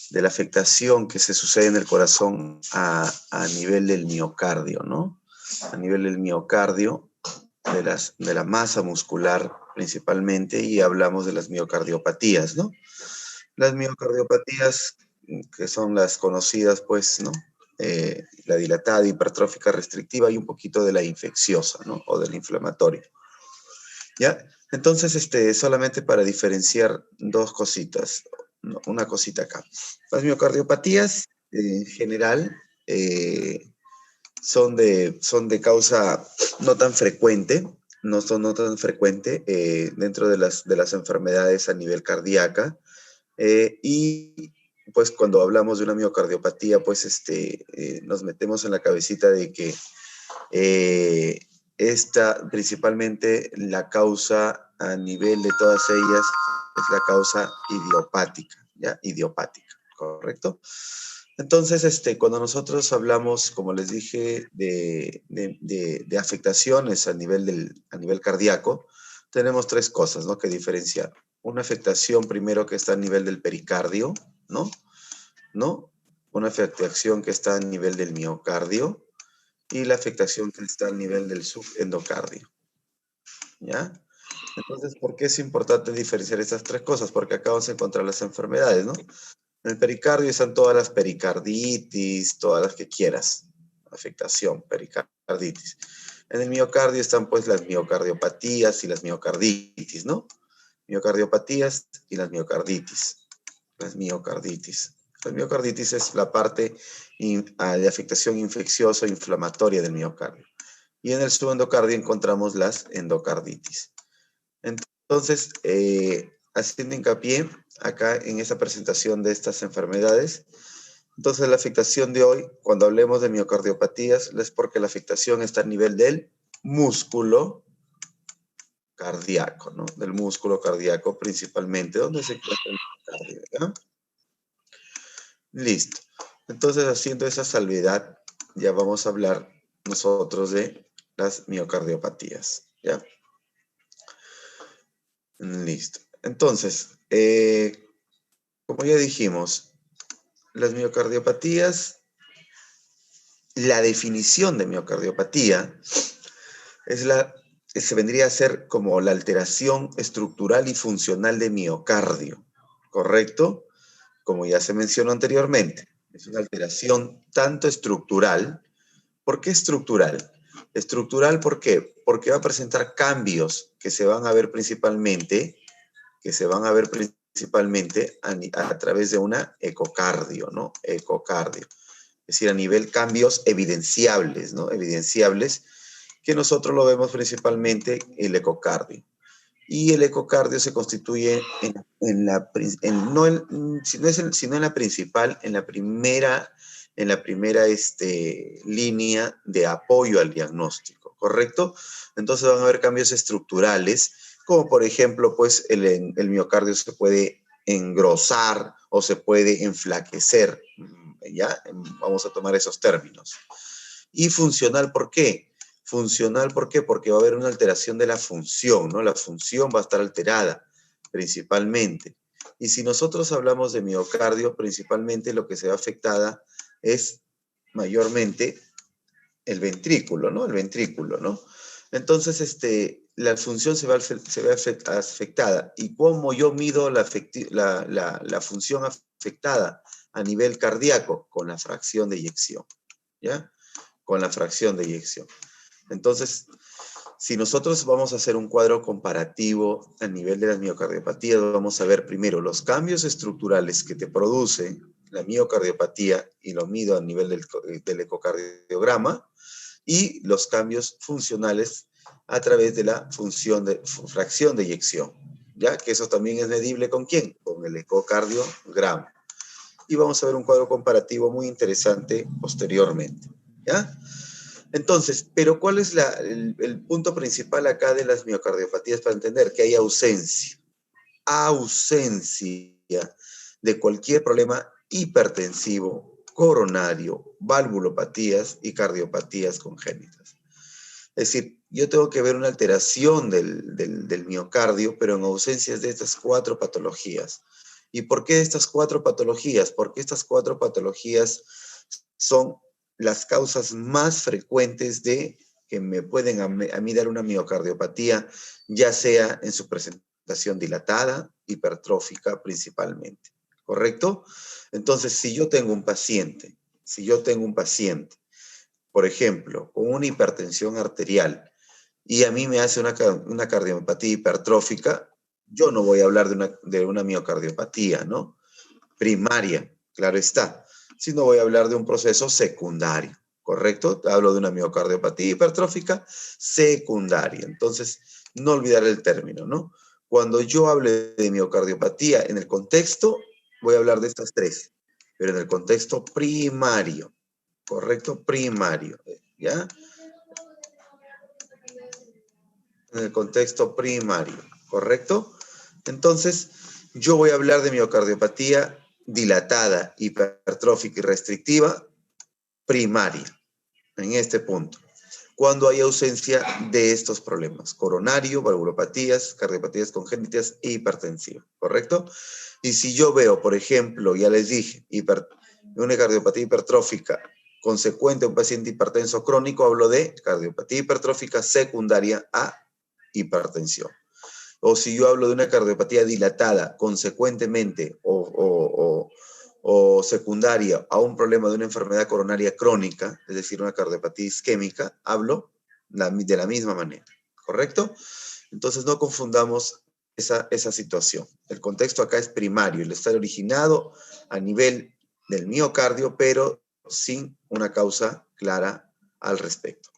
de la afectación que se sucede en el corazón a nivel del miocardio, ¿no? A nivel del miocardio, de la masa muscular principalmente, y hablamos de las miocardiopatías, ¿no? Las miocardiopatías, que son las conocidas, pues, ¿no? La dilatada, hipertrófica, restrictiva y un poquito de la infecciosa, ¿no? O de la inflamatoria. ¿Ya? Entonces, solamente para diferenciar dos cositas, no, una cosita acá. Las miocardiopatías, en general, son de causa no tan frecuente, no tan frecuente dentro de las enfermedades a nivel cardíaca. Y pues cuando hablamos de una miocardiopatía, pues nos metemos en la cabecita de que esta, principalmente la causa a nivel de todas ellas, es la causa idiopática, ¿ya? Idiopática, ¿correcto? Entonces, cuando nosotros hablamos, como les dije, de afectaciones a nivel cardíaco, tenemos tres cosas, ¿no?, que diferenciar. Una afectación primero que está a nivel del pericardio, ¿no? ¿No? Una afectación que está a nivel del miocardio y la afectación que está a nivel del subendocardio, ¿ya? Entonces, ¿por qué es importante diferenciar estas tres cosas? Porque acá vamos a encontrar las enfermedades, ¿no? En el pericardio están todas las pericarditis, todas las que quieras. Afectación, pericarditis. En el miocardio están pues las miocardiopatías y las miocarditis, ¿no? Miocardiopatías y las miocarditis. Las miocarditis. La miocarditis es la parte de afectación infecciosa o inflamatoria del miocardio. Y en el subendocardio encontramos las endocarditis. Entonces, haciendo hincapié acá en esta presentación de estas enfermedades, entonces la afectación de hoy, cuando hablemos de miocardiopatías, es porque la afectación está a nivel del músculo cardíaco, ¿no? Del músculo cardíaco principalmente, donde se encuentra el miocardio, ¿ya? Listo. Entonces, haciendo esa salvedad, ya vamos a hablar nosotros de las miocardiopatías, ¿ya? Listo. Entonces, como ya dijimos, las miocardiopatías, la definición de miocardiopatía se vendría a ser como la alteración estructural y funcional de miocardio, ¿correcto? Como ya se mencionó anteriormente, es una alteración tanto estructural. ¿Por qué estructural? Estructural, ¿por qué? Porque va a presentar cambios que se van a ver principalmente a través de una ecocardio, ¿no? Ecocardio. Es decir, a nivel cambios evidenciables, ¿no? Evidenciables, que nosotros lo vemos principalmente el ecocardio. Y el ecocardio se constituye sino en la principal, en la primera línea de apoyo al diagnóstico, ¿correcto? Entonces van a haber cambios estructurales, como por ejemplo, pues el miocardio se puede engrosar o se puede enflaquecer, ¿ya? Vamos a tomar esos términos. Y funcional, ¿por qué? Funcional, ¿por qué? Porque va a haber una alteración de la función, ¿no? La función va a estar alterada, principalmente. Y si nosotros hablamos de miocardio, principalmente lo que se va afectada es mayormente el ventrículo, ¿no? El ventrículo, ¿no? Entonces, la función se ve afectada. ¿Y cómo yo mido la función afectada a nivel cardíaco? Con la fracción de eyección, ¿ya? Con la fracción de eyección. Entonces, si nosotros vamos a hacer un cuadro comparativo a nivel de las miocardiopatías, vamos a ver primero los cambios estructurales que te produce la miocardiopatía, y lo mido a nivel del ecocardiograma, y los cambios funcionales a través de la fracción de eyección, ¿ya? Que eso también es medible ¿con quién? Con el ecocardiograma. Y vamos a ver un cuadro comparativo muy interesante posteriormente, ¿ya? Entonces, pero ¿cuál es el punto principal acá de las miocardiopatías para entender? Que hay ausencia de cualquier problema hipertensivo, coronario, valvulopatías y cardiopatías congénitas. Es decir, yo tengo que ver una alteración del miocardio, pero en ausencias de estas cuatro patologías. ¿Y por qué estas cuatro patologías? Porque estas cuatro patologías son las causas más frecuentes de que me pueden a mí dar una miocardiopatía, ya sea en su presentación dilatada, hipertrófica principalmente, ¿correcto? Entonces, si yo tengo un paciente, por ejemplo, con una hipertensión arterial y a mí me hace una cardiopatía hipertrófica, yo no voy a hablar de una miocardiopatía, ¿no? Primaria, claro está, sino voy a hablar de un proceso secundario, ¿correcto? Hablo de una miocardiopatía hipertrófica secundaria. Entonces, no olvidar el término, ¿no? Cuando yo hable de miocardiopatía en el contexto, voy a hablar de estas tres, pero en el contexto primario, ¿correcto? Primario, ¿ya? En el contexto primario, ¿correcto? Entonces, yo voy a hablar de miocardiopatía dilatada, hipertrófica y restrictiva primaria, en este punto. Cuando hay ausencia de estos problemas, coronario, valvulopatías, cardiopatías congénitas e hipertensiva, ¿correcto? Y si yo veo, por ejemplo, ya les dije, una cardiopatía hipertrófica consecuente a un paciente hipertenso crónico, hablo de cardiopatía hipertrófica secundaria a hipertensión. O si yo hablo de una cardiopatía dilatada consecuentemente o secundaria a un problema de una enfermedad coronaria crónica, es decir, una cardiopatía isquémica, hablo de la misma manera, ¿correcto? Entonces no confundamos esa situación. El contexto acá es primario, el estar originado a nivel del miocardio, pero sin una causa clara al respecto.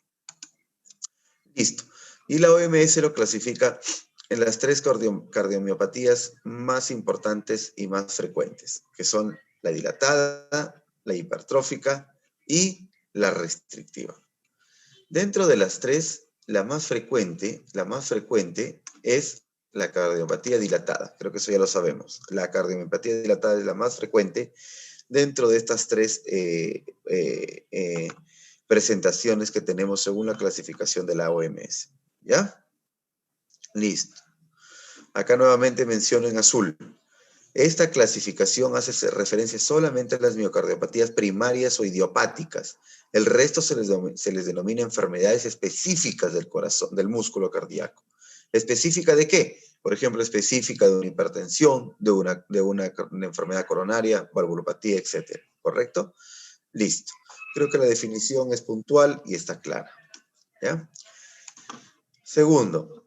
Listo. Y la OMS lo clasifica en las tres cardiomiopatías más importantes y más frecuentes, que son la dilatada, la hipertrófica y la restrictiva. Dentro de las tres, la más frecuente es la cardiopatía dilatada. Creo que eso ya lo sabemos. La cardiomiopatia dilatada es la más frecuente dentro de estas tres presentaciones que tenemos según la clasificación de la OMS. ¿Ya? Listo. Acá nuevamente menciono en azul. Esta clasificación hace referencia solamente a las miocardiopatías primarias o idiopáticas. El resto se les denomina enfermedades específicas del corazón, del músculo cardíaco. ¿Específica de qué? Por ejemplo, específica de una hipertensión, de una enfermedad coronaria, valvulopatía, etc. ¿Correcto? Listo. Creo que la definición es puntual y está clara. ¿Ya? Segundo,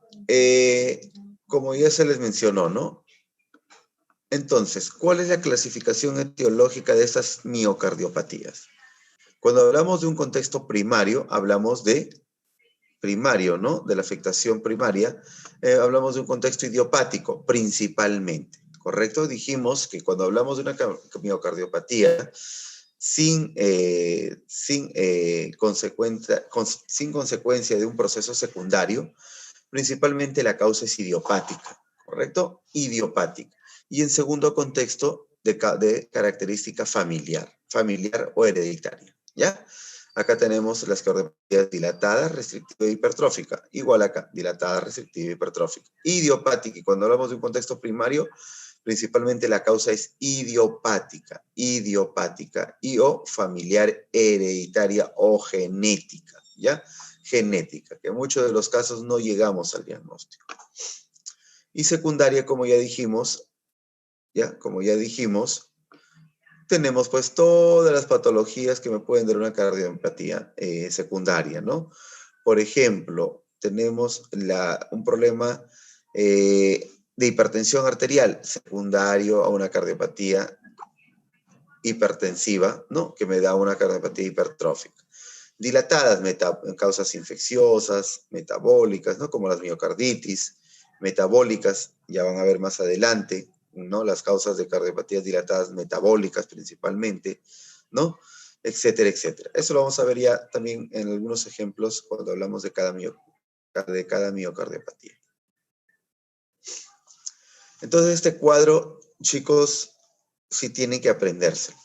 como ya se les mencionó, ¿no? Entonces, ¿cuál es la clasificación etiológica de estas miocardiopatías? Cuando hablamos de un contexto primario, hablamos de primario, ¿no? De la afectación primaria, hablamos de un contexto idiopático, principalmente, ¿correcto? Dijimos que cuando hablamos de una miocardiopatía sin consecuencia de un proceso secundario, principalmente la causa es idiopática, ¿correcto? Idiopática. Y en segundo contexto, de característica familiar o hereditaria, ¿ya? Acá tenemos las cardiopatías dilatadas, restrictiva e hipertrófica. Igual acá, dilatada, restrictiva e hipertrófica. Idiopática, y cuando hablamos de un contexto primario, principalmente la causa es idiopática y o familiar, hereditaria o genética, ¿ya? Genética, que en muchos de los casos no llegamos al diagnóstico. Y secundaria, como ya dijimos, tenemos pues todas las patologías que me pueden dar una cardiomiopatía secundaria, ¿no? Por ejemplo, tenemos un problema de hipertensión arterial secundario a una cardiopatía hipertensiva, ¿no? Que me da una cardiopatía hipertrófica. Dilatadas, causas infecciosas, metabólicas, ¿no? Como las miocarditis, metabólicas, ya van a ver más adelante, ¿no? Las causas de cardiopatías dilatadas metabólicas principalmente, ¿no? Etcétera, etcétera. Eso lo vamos a ver ya también en algunos ejemplos cuando hablamos de cada miocardiopatía. Entonces, este cuadro, chicos, sí tienen que aprendérselo.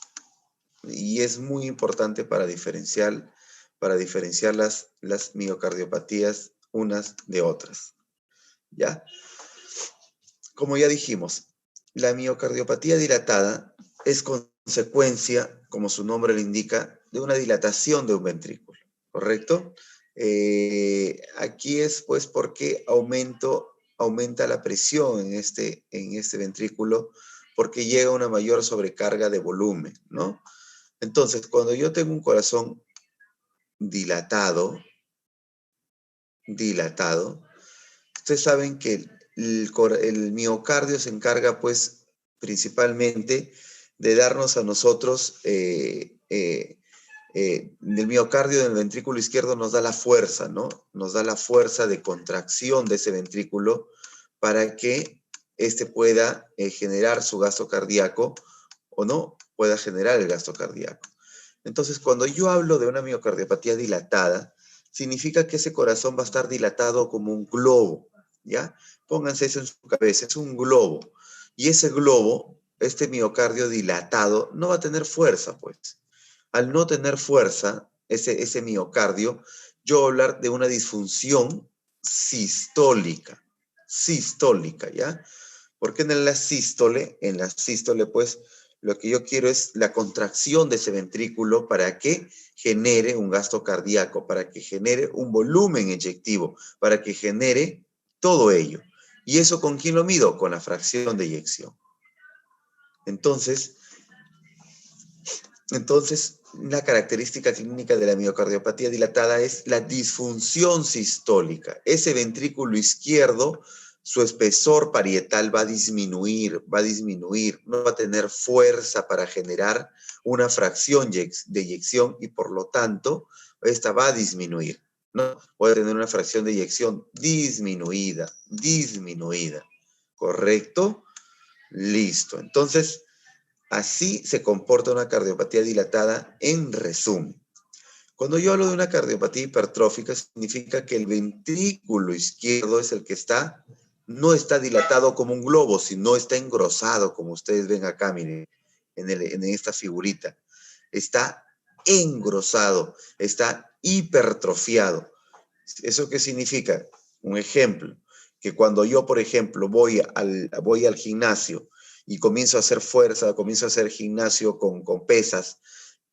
Y es muy importante para diferenciar las miocardiopatías unas de otras. ¿Ya? Como ya dijimos, la miocardiopatía dilatada es consecuencia, como su nombre lo indica, de una dilatación de un ventrículo, ¿correcto? Aquí es pues porque aumenta la presión en este ventrículo porque llega una mayor sobrecarga de volumen, ¿no? Entonces, cuando yo tengo un corazón dilatado, ustedes saben que el miocardio se encarga, pues, principalmente de darnos a nosotros, del miocardio del ventrículo izquierdo nos da la fuerza, ¿no? Nos da la fuerza de contracción de ese ventrículo para que éste pueda generar su gasto cardíaco o no pueda generar el gasto cardíaco. Entonces, cuando yo hablo de una miocardiopatía dilatada, significa que ese corazón va a estar dilatado como un globo, ¿ya? Pónganse eso en su cabeza, es un globo. Y ese globo, este miocardio dilatado, no va a tener fuerza, pues. Al no tener fuerza, ese miocardio, yo voy a hablar de una disfunción sistólica, ¿ya? Porque en la sístole, pues, lo que yo quiero es la contracción de ese ventrículo para que genere un gasto cardíaco, para que genere un volumen eyectivo, para que genere todo ello. ¿Y eso con quién lo mido? Con la fracción de eyección. Entonces, la característica clínica de la miocardiopatía dilatada es la disfunción sistólica. Ese ventrículo izquierdo, su espesor parietal va a disminuir, no va a tener fuerza para generar una fracción de eyección y por lo tanto, esta va a disminuir, ¿no? Voy a tener una fracción de eyección disminuida, ¿correcto? Listo. Entonces, así se comporta una cardiopatía dilatada en resumen. Cuando yo hablo de una cardiopatía hipertrófica, significa que el ventrículo izquierdo es el que no está dilatado como un globo, sino está engrosado, como ustedes ven acá, miren, en esta figurita. Está engrosado, está hipertrofiado. ¿Eso qué significa? Un ejemplo, que cuando yo, por ejemplo, voy al gimnasio y comienzo a hacer fuerza, comienzo a hacer gimnasio con pesas,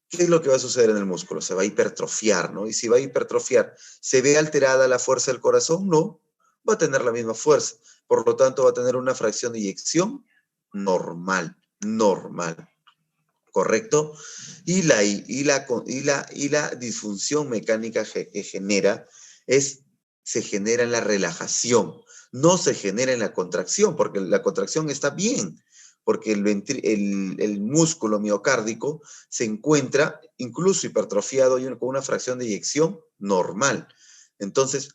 ¿qué es lo que va a suceder en el músculo? Se va a hipertrofiar, ¿no? Y si va a hipertrofiar, ¿se ve alterada la fuerza del corazón? No, va a tener la misma fuerza. Por lo tanto, va a tener una fracción de eyección normal, ¿correcto? Y la disfunción mecánica que se genera en la relajación, no se genera en la contracción, porque la contracción está bien, porque el músculo miocárdico se encuentra incluso hipertrofiado y con una fracción de eyección normal. Entonces,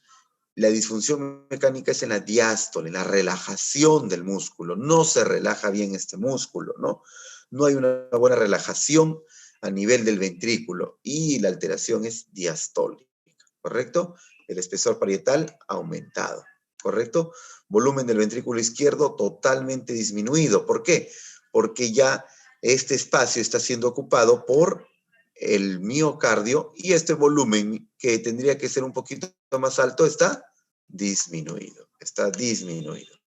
la disfunción mecánica es en la diástole, en la relajación del músculo. No se relaja bien este músculo, ¿no? No hay una buena relajación a nivel del ventrículo y la alteración es diastólica, ¿correcto? El espesor parietal aumentado, ¿correcto? Volumen del ventrículo izquierdo totalmente disminuido. ¿Por qué? Porque ya este espacio está siendo ocupado por el miocardio y este volumen que tendría que ser un poquito más alto está disminuido,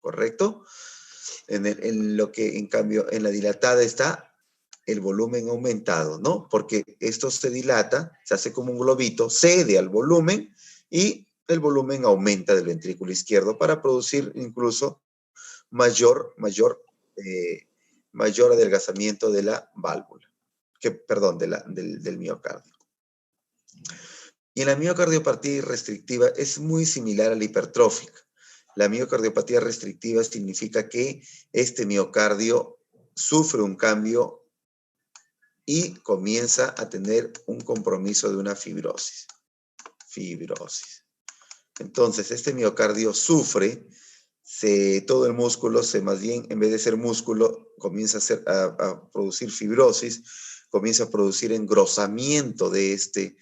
¿correcto? En cambio, en la dilatada está el volumen aumentado, ¿no? Porque esto se dilata, se hace como un globito, cede al volumen y el volumen aumenta del ventrículo izquierdo para producir incluso eh, mayor adelgazamiento de la válvula, perdón, del miocardio. Y en la miocardiopatía restrictiva es muy similar a la hipertrófica. La miocardiopatía restrictiva significa que este miocardio sufre un cambio y comienza a tener un compromiso de una fibrosis. Entonces, este miocardio sufre, todo el músculo, más bien, en vez de ser músculo, comienza a producir fibrosis, comienza a producir engrosamiento de este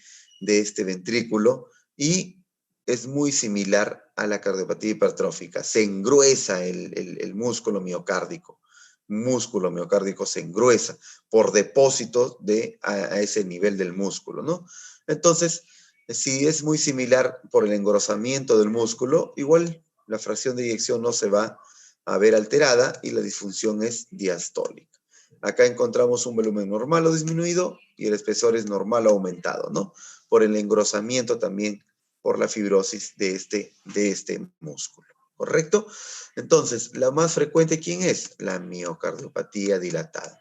ventrículo y es muy similar a la cardiopatía hipertrófica. Se engruesa el músculo miocárdico. Músculo miocárdico se engruesa por depósitos a ese nivel del músculo, ¿no? Entonces, si es muy similar por el engrosamiento del músculo, igual la fracción de eyección no se va a ver alterada y la disfunción es diastólica. Acá encontramos un volumen normal o disminuido y el espesor es normal o aumentado, ¿no? Por el engrosamiento también, por la fibrosis de este músculo, ¿correcto? Entonces, la más frecuente, ¿quién es? La miocardiopatía dilatada.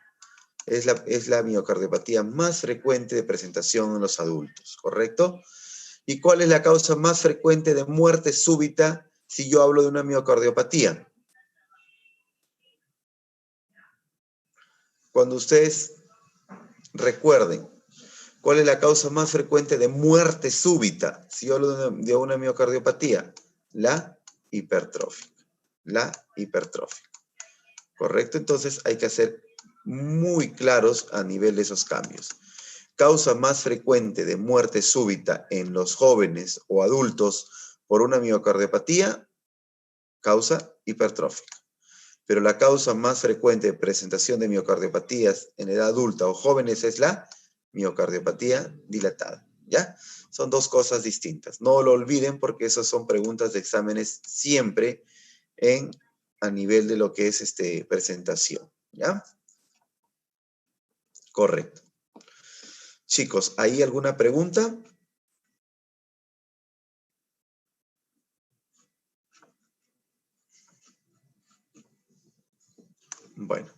Es la miocardiopatía más frecuente de presentación en los adultos, ¿correcto? ¿Y cuál es la causa más frecuente de muerte súbita si yo hablo de una miocardiopatía? Cuando ustedes recuerden, ¿cuál es la causa más frecuente de muerte súbita si yo hablo de una miocardiopatía? La hipertrófica. La hipertrófica. ¿Correcto? Entonces hay que ser muy claros a nivel de esos cambios. Causa más frecuente de muerte súbita en los jóvenes o adultos por una miocardiopatía, causa hipertrófica. Pero la causa más frecuente de presentación de miocardiopatías en edad adulta o jóvenes es la miocardiopatía dilatada, ¿ya? Son dos cosas distintas. No lo olviden porque esas son preguntas de exámenes siempre a nivel de lo que es presentación, ¿ya? Correcto. Chicos, ¿hay alguna pregunta? Bueno,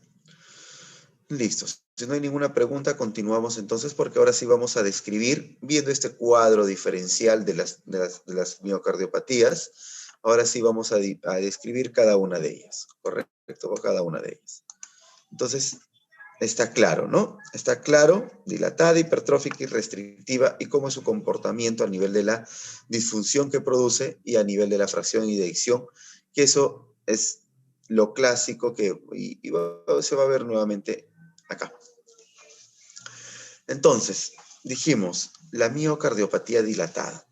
listo. Si no hay ninguna pregunta, continuamos entonces porque ahora sí vamos a describir, viendo este cuadro diferencial de las miocardiopatías, ahora sí vamos a describir cada una de ellas, ¿correcto? Cada una de ellas. Entonces, está claro, ¿no? Está claro, dilatada, hipertrófica y restrictiva, y cómo es su comportamiento a nivel de la disfunción que produce y a nivel de la fracción y de eyección, que eso es lo clásico que se va a ver nuevamente acá. Entonces, dijimos, la miocardiopatía dilatada.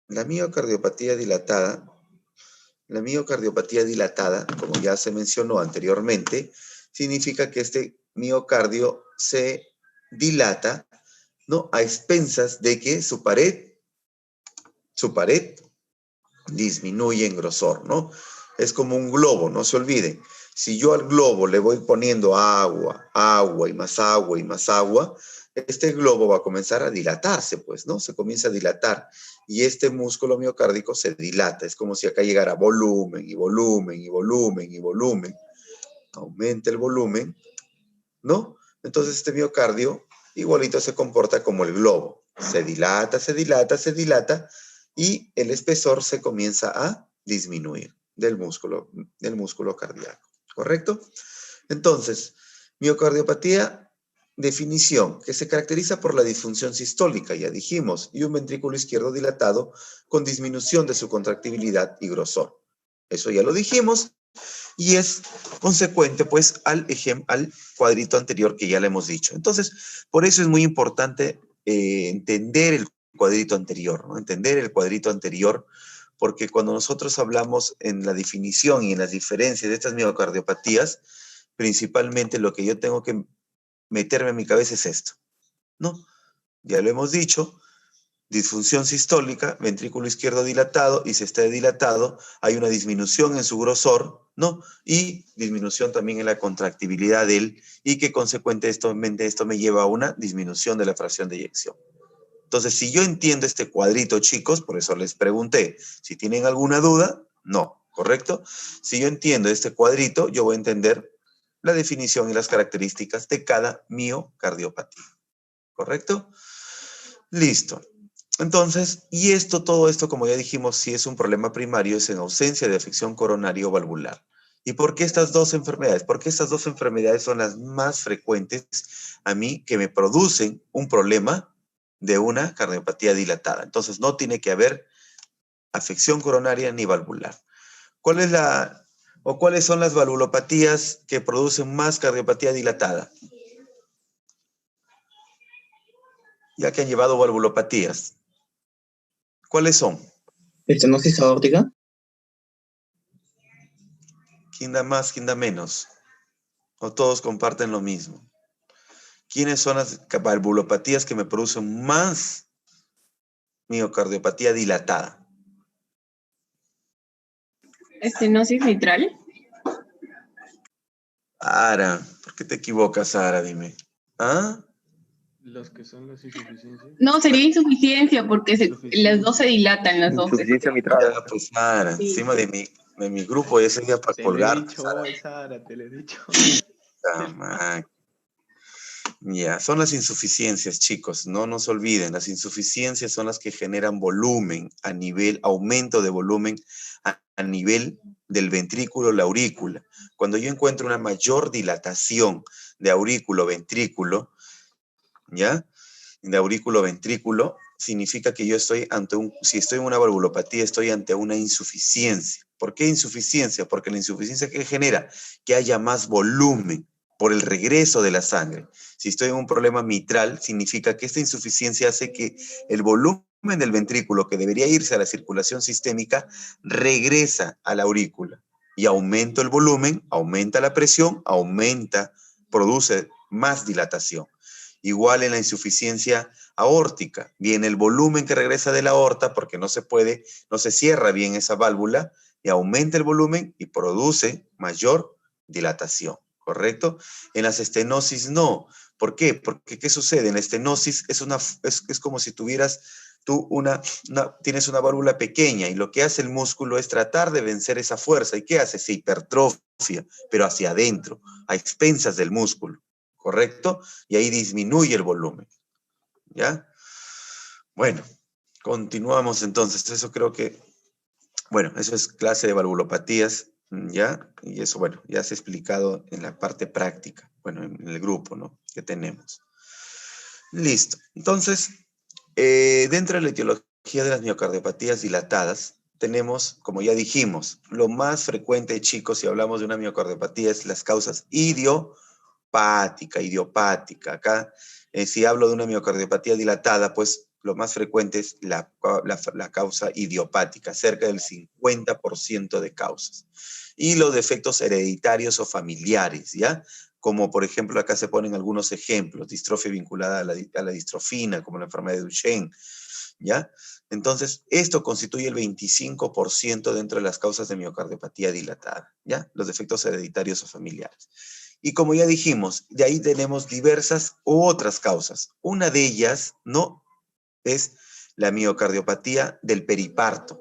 La miocardiopatía dilatada, como ya se mencionó anteriormente, significa que este miocardio se dilata, ¿no? A expensas de que su pared disminuye en grosor, ¿no? Es como un globo, no se olviden. Si yo al globo le voy poniendo agua, agua y más agua y más agua, este globo va a comenzar a dilatarse, pues, ¿no? Se comienza a dilatar y este músculo miocárdico se dilata. Es como si acá llegara volumen y volumen y volumen y volumen. Aumenta el volumen, ¿no? Entonces este miocardio igualito se comporta como el globo. Se dilata, se dilata, se dilata y el espesor se comienza a disminuir del músculo cardíaco, ¿correcto? Entonces, miocardiopatía, definición, que se caracteriza por la disfunción sistólica, ya dijimos, y un ventrículo izquierdo dilatado con disminución de su contractibilidad y grosor. Eso ya lo dijimos y es consecuente pues al cuadrito anterior que ya le hemos dicho. Entonces, por eso es muy importante entender el cuadrito anterior, ¿no? Entender el cuadrito anterior, porque cuando nosotros hablamos en la definición y en las diferencias de estas miocardiopatías, principalmente lo que yo tengo que meterme en mi cabeza es esto, ¿no? Ya lo hemos dicho, disfunción sistólica, ventrículo izquierdo dilatado, y si está dilatado, hay una disminución en su grosor, ¿no? Y disminución también en la contractibilidad de él, y que consecuentemente esto me lleva a una disminución de la fracción de eyección. Entonces, si yo entiendo este cuadrito, chicos, por eso les pregunté, si tienen alguna duda, no, ¿correcto? Si yo entiendo este cuadrito, yo voy a entender la definición y las características de cada miocardiopatía, ¿correcto? Listo. Entonces, todo esto, como ya dijimos, si es un problema primario, es en ausencia de afección coronaria o valvular. ¿Y por qué estas dos enfermedades? Porque estas dos enfermedades son las más frecuentes a mí que me producen un problema de una cardiopatía dilatada. Entonces, no tiene que haber afección coronaria ni valvular. ¿Cuáles son las valvulopatías que producen más cardiopatía dilatada? Ya que han llevado valvulopatías. ¿Cuáles son? Estenosis aórtica. ¿Quién da más, quién da menos? ¿O todos comparten lo mismo? ¿Quiénes son las valvulopatías que me producen más miocardiopatía dilatada? Estenosis mitral. Sara, ¿por qué te equivocas, Sara? Dime. ¿Ah? Los que son las insuficiencias. No, sería insuficiencia porque las dos se dilatan, las dos. Insuficiencia Ya, mitral. pues, Sara, Sí. encima de mi grupo, ese día para Te le he colgar. dicho Sara. hoy, Sara, te le he dicho. Ya, son las insuficiencias, chicos, no nos olviden, las insuficiencias son las que generan volumen a nivel, aumento de volumen a nivel del ventrículo, la aurícula. Cuando yo encuentro una mayor dilatación de aurículo-ventrículo, ¿ya? De aurículo-ventrículo, significa que yo estoy ante si estoy en una valvulopatía, estoy ante una insuficiencia. ¿Por qué insuficiencia? Porque la insuficiencia que genera que haya más volumen por el regreso de la sangre. Si estoy en un problema mitral, significa que esta insuficiencia hace que el volumen del ventrículo que debería irse a la circulación sistémica regresa a la aurícula y aumenta el volumen, aumenta la presión, produce más dilatación. Igual en la insuficiencia aórtica, viene el volumen que regresa de la aorta porque no se cierra bien esa válvula y aumenta el volumen y produce mayor dilatación, ¿correcto? En las estenosis no. ¿Por qué? Porque ¿qué sucede? En la estenosis es como si tuvieras tienes una válvula pequeña y lo que hace el músculo es tratar de vencer esa fuerza. ¿Y qué hace? Se hipertrofia, pero hacia adentro, a expensas del músculo. ¿Correcto? Y ahí disminuye el volumen. ¿Ya? Bueno, continuamos entonces. Eso creo que, bueno, eso es clase de valvulopatías, ¿ya? Y eso, bueno, ya se ha explicado en la parte práctica, bueno, en el grupo, ¿no? Que tenemos. Listo. Entonces, dentro de la etiología de las miocardiopatías dilatadas, tenemos, como ya dijimos, lo más frecuente, chicos, si hablamos de una miocardiopatía, es las causas idiopática. Acá, si hablo de una miocardiopatía dilatada, pues lo más frecuente es la causa idiopática, cerca del 50% de causas. Y los defectos hereditarios o familiares, ¿ya? Como por ejemplo, acá se ponen algunos ejemplos, distrofia vinculada a la distrofina, como la enfermedad de Duchenne, ¿ya? Entonces, esto constituye el 25% dentro de las causas de miocardiopatía dilatada, ¿ya? Los defectos hereditarios o familiares. Y como ya dijimos, de ahí tenemos diversas u otras causas. Una de ellas, ¿no?, es la miocardiopatía del periparto,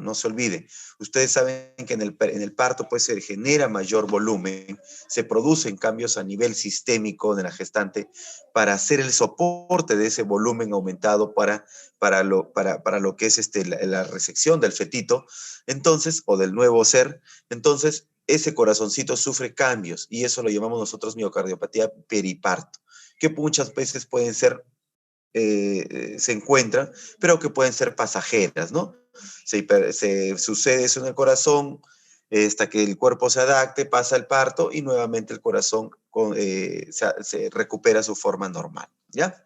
no se olvide. Ustedes saben que en el parto pues se genera mayor volumen, se producen cambios a nivel sistémico de la gestante para hacer el soporte de ese volumen aumentado para lo que es la resección del fetito, entonces, o del nuevo ser. Entonces, ese corazoncito sufre cambios y eso lo llamamos nosotros miocardiopatía periparto, que muchas veces pueden ser se encuentran, pero que pueden ser pasajeras, ¿no? Se sucede eso en el corazón hasta que el cuerpo se adapte, pasa el parto y nuevamente el corazón se recupera su forma normal, ¿ya?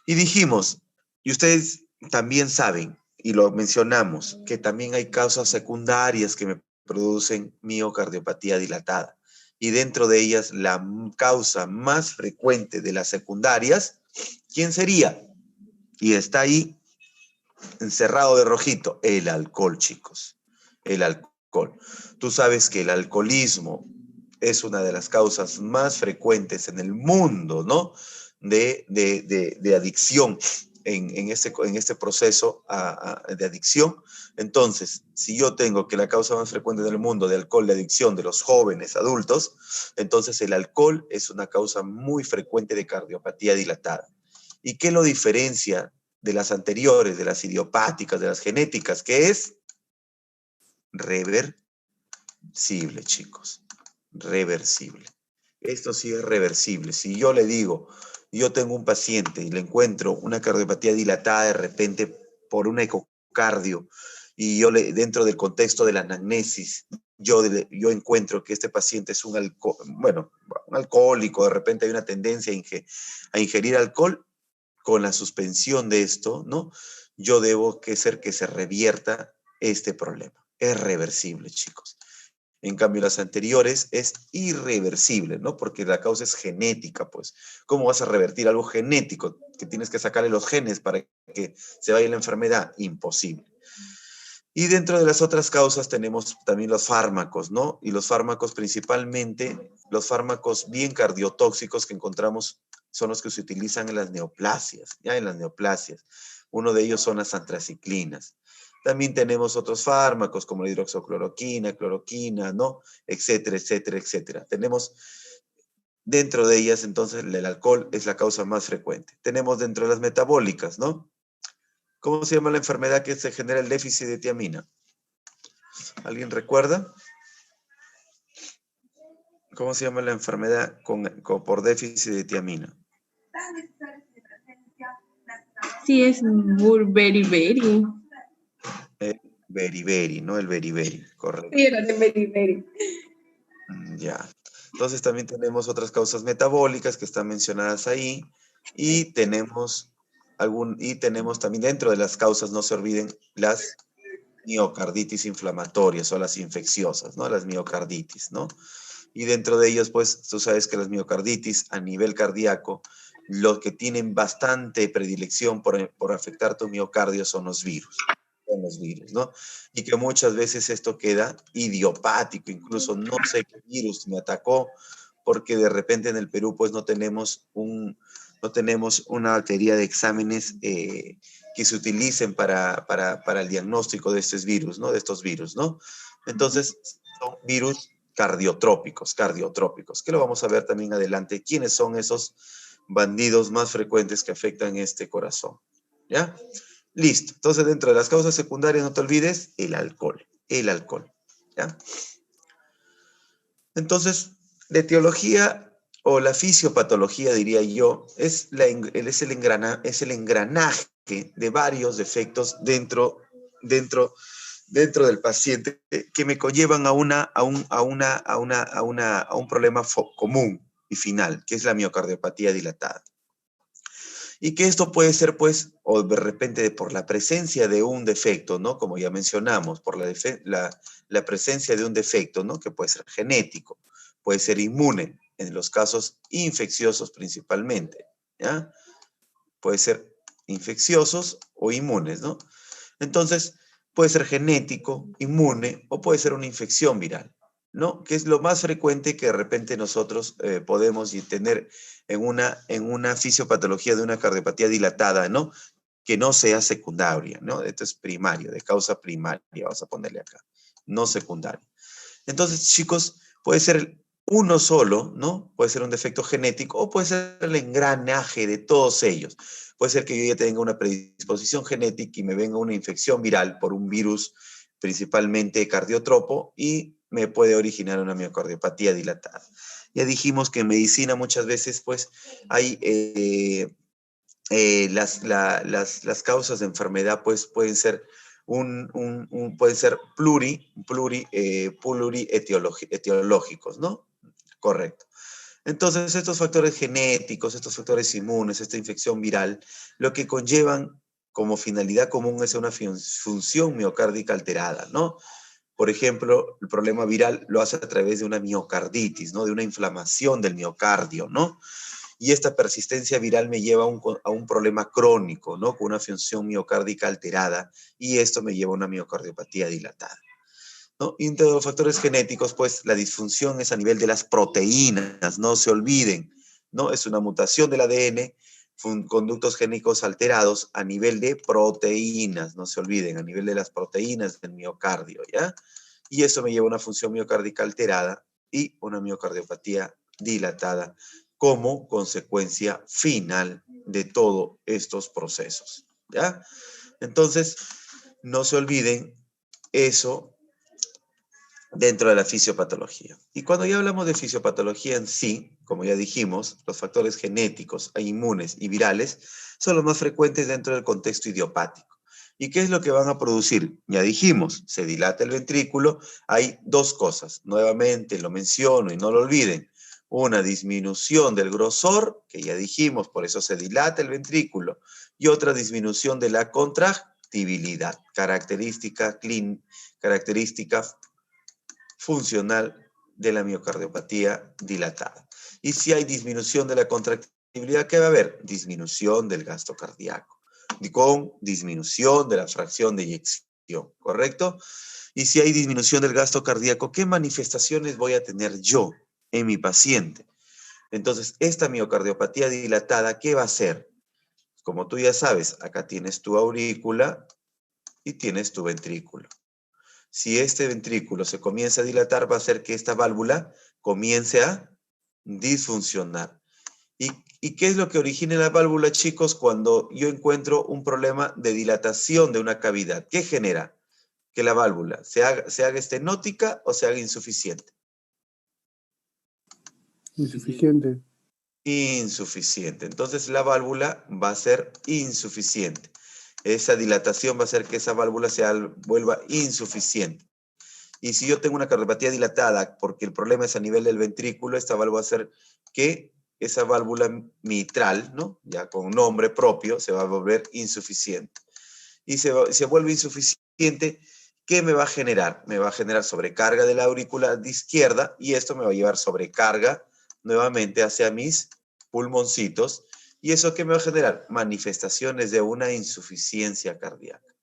Y dijimos, y ustedes también saben, y lo mencionamos, que también hay causas secundarias que me producen miocardiopatía dilatada. Y dentro de ellas, la causa más frecuente de las secundarias, ¿quién sería? Y está ahí encerrado de rojito, el alcohol, chicos. El alcohol. Tú sabes que el alcoholismo es una de las causas más frecuentes en el mundo, ¿no? De adicción en este proceso de adicción. Entonces, si yo tengo que la causa más frecuente en el mundo de alcohol, de adicción de los jóvenes adultos, entonces el alcohol es una causa muy frecuente de cardiopatía dilatada. ¿Y qué lo diferencia de las anteriores, de las idiopáticas, de las genéticas? Que es reversible, chicos. Reversible. Esto sí es reversible. Si yo le digo, yo tengo un paciente y le encuentro una cardiopatía dilatada de repente por un ecocardio y dentro del contexto de la anamnesis, yo encuentro que este paciente es un alcohólico, de repente hay una tendencia a ingerir alcohol, con la suspensión de esto, ¿no? Yo debo hacer que se revierta este problema. Es reversible, chicos. En cambio, las anteriores es irreversible, ¿no? Porque la causa es genética, pues. ¿Cómo vas a revertir algo genético? Que tienes que sacarle los genes para que se vaya la enfermedad. Imposible. Y dentro de las otras causas tenemos también los fármacos, ¿no? Y los fármacos principalmente, los fármacos bien cardiotóxicos que encontramos son los que se utilizan en las neoplasias, ya en las neoplasias. Uno de ellos son las antraciclinas. También tenemos otros fármacos como la hidroxicloroquina, cloroquina, ¿no? Etcétera, etcétera, etcétera. Tenemos dentro de ellas, entonces, el alcohol es la causa más frecuente. Tenemos dentro de las metabólicas, ¿no? ¿Cómo se llama la enfermedad que se genera el déficit de tiamina? ¿Alguien recuerda? ¿Cómo se llama la enfermedad por déficit de tiamina? Sí, es beriberi. El beriberi, ¿no? El beriberi, correcto. Sí, era de beriberi. Ya. Entonces también tenemos otras causas metabólicas que están mencionadas ahí y tenemos también dentro de las causas, no se olviden, las miocarditis inflamatorias o las infecciosas, ¿no? Las miocarditis, ¿no? Y dentro de ellos, pues, tú sabes que las miocarditis a nivel cardíaco, los que tienen bastante predilección por afectar tu miocardio son los virus, ¿no? Y que muchas veces esto queda idiopático, incluso no sé qué virus me atacó, porque de repente en el Perú, pues, no tenemos una batería de exámenes que se utilicen para el diagnóstico de estos virus, ¿no? De estos virus, ¿no? Entonces, son virus cardiotrópicos, que lo vamos a ver también adelante, quiénes son esos bandidos más frecuentes que afectan este corazón, ¿ya? Listo. Entonces, dentro de las causas secundarias, no te olvides, el alcohol, ¿ya? Entonces, la etiología o la fisiopatología, diría yo, es el engranaje de varios defectos dentro del paciente que me conllevan a un problema común y final, que es la miocardiopatía dilatada. Y que esto puede ser, pues, o de repente por la presencia de un defecto, ¿no? Como ya mencionamos, por la presencia de un defecto, ¿no? Que puede ser genético, puede ser inmune, en los casos infecciosos principalmente, ¿ya? Puede ser infecciosos o inmunes, ¿no? Entonces, puede ser genético, inmune, o puede ser una infección viral, ¿no? Que es lo más frecuente que de repente nosotros podemos tener en una fisiopatología de una cardiopatía dilatada, ¿no? Que no sea secundaria, ¿no? Esto es primario, de causa primaria, vamos a ponerle acá, no secundaria. Entonces, chicos, puede ser uno solo, ¿no? Puede ser un defecto genético o puede ser el engranaje de todos ellos. Puede ser que yo ya tenga una predisposición genética y me venga una infección viral por un virus principalmente cardiotropo y me puede originar una miocardiopatía dilatada. Ya dijimos que en medicina muchas veces pues hay las causas de enfermedad pues pueden ser pueden ser plurietiológicos, ¿no? Correcto. Entonces, estos factores genéticos, estos factores inmunes, esta infección viral, lo que conllevan como finalidad común es una función miocárdica alterada, ¿no? Por ejemplo, el problema viral lo hace a través de una miocarditis, ¿no? De una inflamación del miocardio, ¿no? Y esta persistencia viral me lleva a un problema crónico, ¿no? Con una función miocárdica alterada, y esto me lleva a una miocardiopatía dilatada, ¿no? Y entre los factores genéticos, pues la disfunción es a nivel de las proteínas, no se olviden, ¿no? Es una mutación del ADN, conductos génicos alterados a nivel de proteínas, no se olviden, a nivel de las proteínas del miocardio, ¿ya? Y eso me lleva a una función miocárdica alterada y una miocardiopatía dilatada como consecuencia final de todos estos procesos, ¿ya? Entonces, no se olviden eso dentro de la fisiopatología. Y cuando ya hablamos de fisiopatología en sí, como ya dijimos, los factores genéticos, inmunes y virales son los más frecuentes dentro del contexto idiopático. ¿Y qué es lo que van a producir? Ya dijimos, se dilata el ventrículo, hay dos cosas. Nuevamente lo menciono y no lo olviden. Una disminución del grosor, que ya dijimos, por eso se dilata el ventrículo, y otra disminución de la contractibilidad, característica funcional de la miocardiopatía dilatada. Y si hay disminución de la contractibilidad, ¿qué va a haber? Disminución del gasto cardíaco, con disminución de la fracción de eyección ¿correcto? Y si hay disminución del gasto cardíaco, ¿qué manifestaciones voy a tener yo en mi paciente? Entonces, esta miocardiopatía dilatada, ¿qué va a hacer? Como tú ya sabes, acá tienes tu aurícula y tienes tu ventrículo. Si este ventrículo se comienza a dilatar, va a hacer que esta válvula comience a disfuncionar. ¿Y qué es lo que origina la válvula, chicos, cuando yo encuentro un problema de dilatación de una cavidad? ¿Qué genera? Que la válvula se haga estenótica o se haga insuficiente. Insuficiente. Insuficiente. Entonces la válvula va a ser insuficiente. Esa dilatación va a hacer que esa válvula se vuelva insuficiente. Y si yo tengo una cardiopatía dilatada porque el problema es a nivel del ventrículo, esta válvula va a hacer que esa válvula mitral, ¿no? Ya con nombre propio, se va a volver insuficiente. Y se vuelve insuficiente, ¿qué me va a generar? Me va a generar sobrecarga de la aurícula de izquierda y esto me va a llevar sobrecarga nuevamente hacia mis pulmoncitos. ¿Y eso qué me va a generar? Manifestaciones de una insuficiencia cardíaca.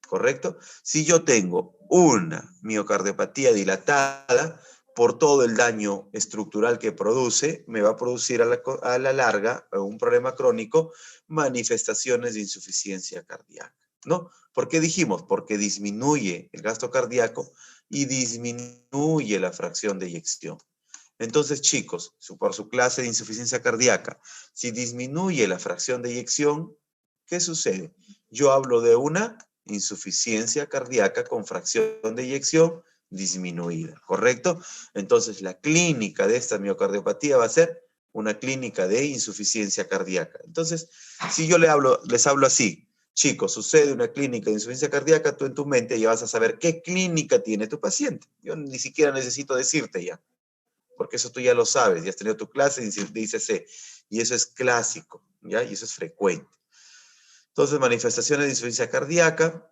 ¿Correcto? Si yo tengo una miocardiopatía dilatada, por todo el daño estructural que produce, me va a producir a la larga un problema crónico, manifestaciones de insuficiencia cardíaca, ¿no? ¿Por qué dijimos? Porque disminuye el gasto cardíaco y disminuye la fracción de eyección. Entonces, chicos, por su clase de insuficiencia cardíaca, si disminuye la fracción de eyección, ¿qué sucede? Yo hablo de una insuficiencia cardíaca con fracción de eyección disminuida, ¿correcto? Entonces, la clínica de esta miocardiopatía va a ser una clínica de insuficiencia cardíaca. Entonces, si yo les hablo así, chicos, sucede una clínica de insuficiencia cardíaca, tú en tu mente ya vas a saber qué clínica tiene tu paciente. Yo ni siquiera necesito decirte ya, porque eso tú ya lo sabes, ya has tenido tu clase de ICC, y eso es clásico, ¿ya? Y eso es frecuente. Entonces, manifestaciones de insuficiencia cardíaca,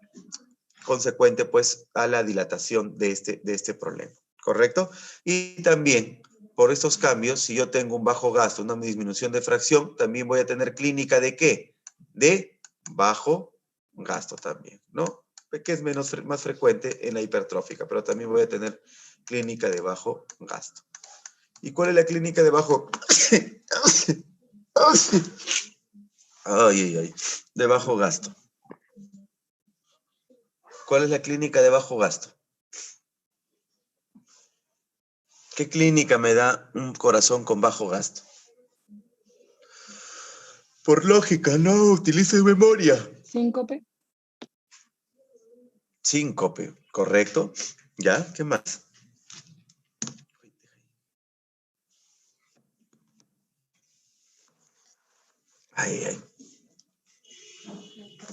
consecuente pues a la dilatación de este problema, ¿correcto? Y también, por estos cambios, si yo tengo un bajo gasto, una disminución de fracción, también voy a tener clínica de ¿qué? De bajo gasto también, ¿no? Que es más frecuente en la hipertrófica, pero también voy a tener clínica de bajo gasto. ¿Y cuál es la clínica de bajo? De bajo gasto. ¿Cuál es la clínica de bajo gasto? ¿Qué clínica me da un corazón con bajo gasto? Por lógica, no, utilice memoria. Síncope. Síncope, ¿correcto? ¿Ya? ¿Qué más? Ay.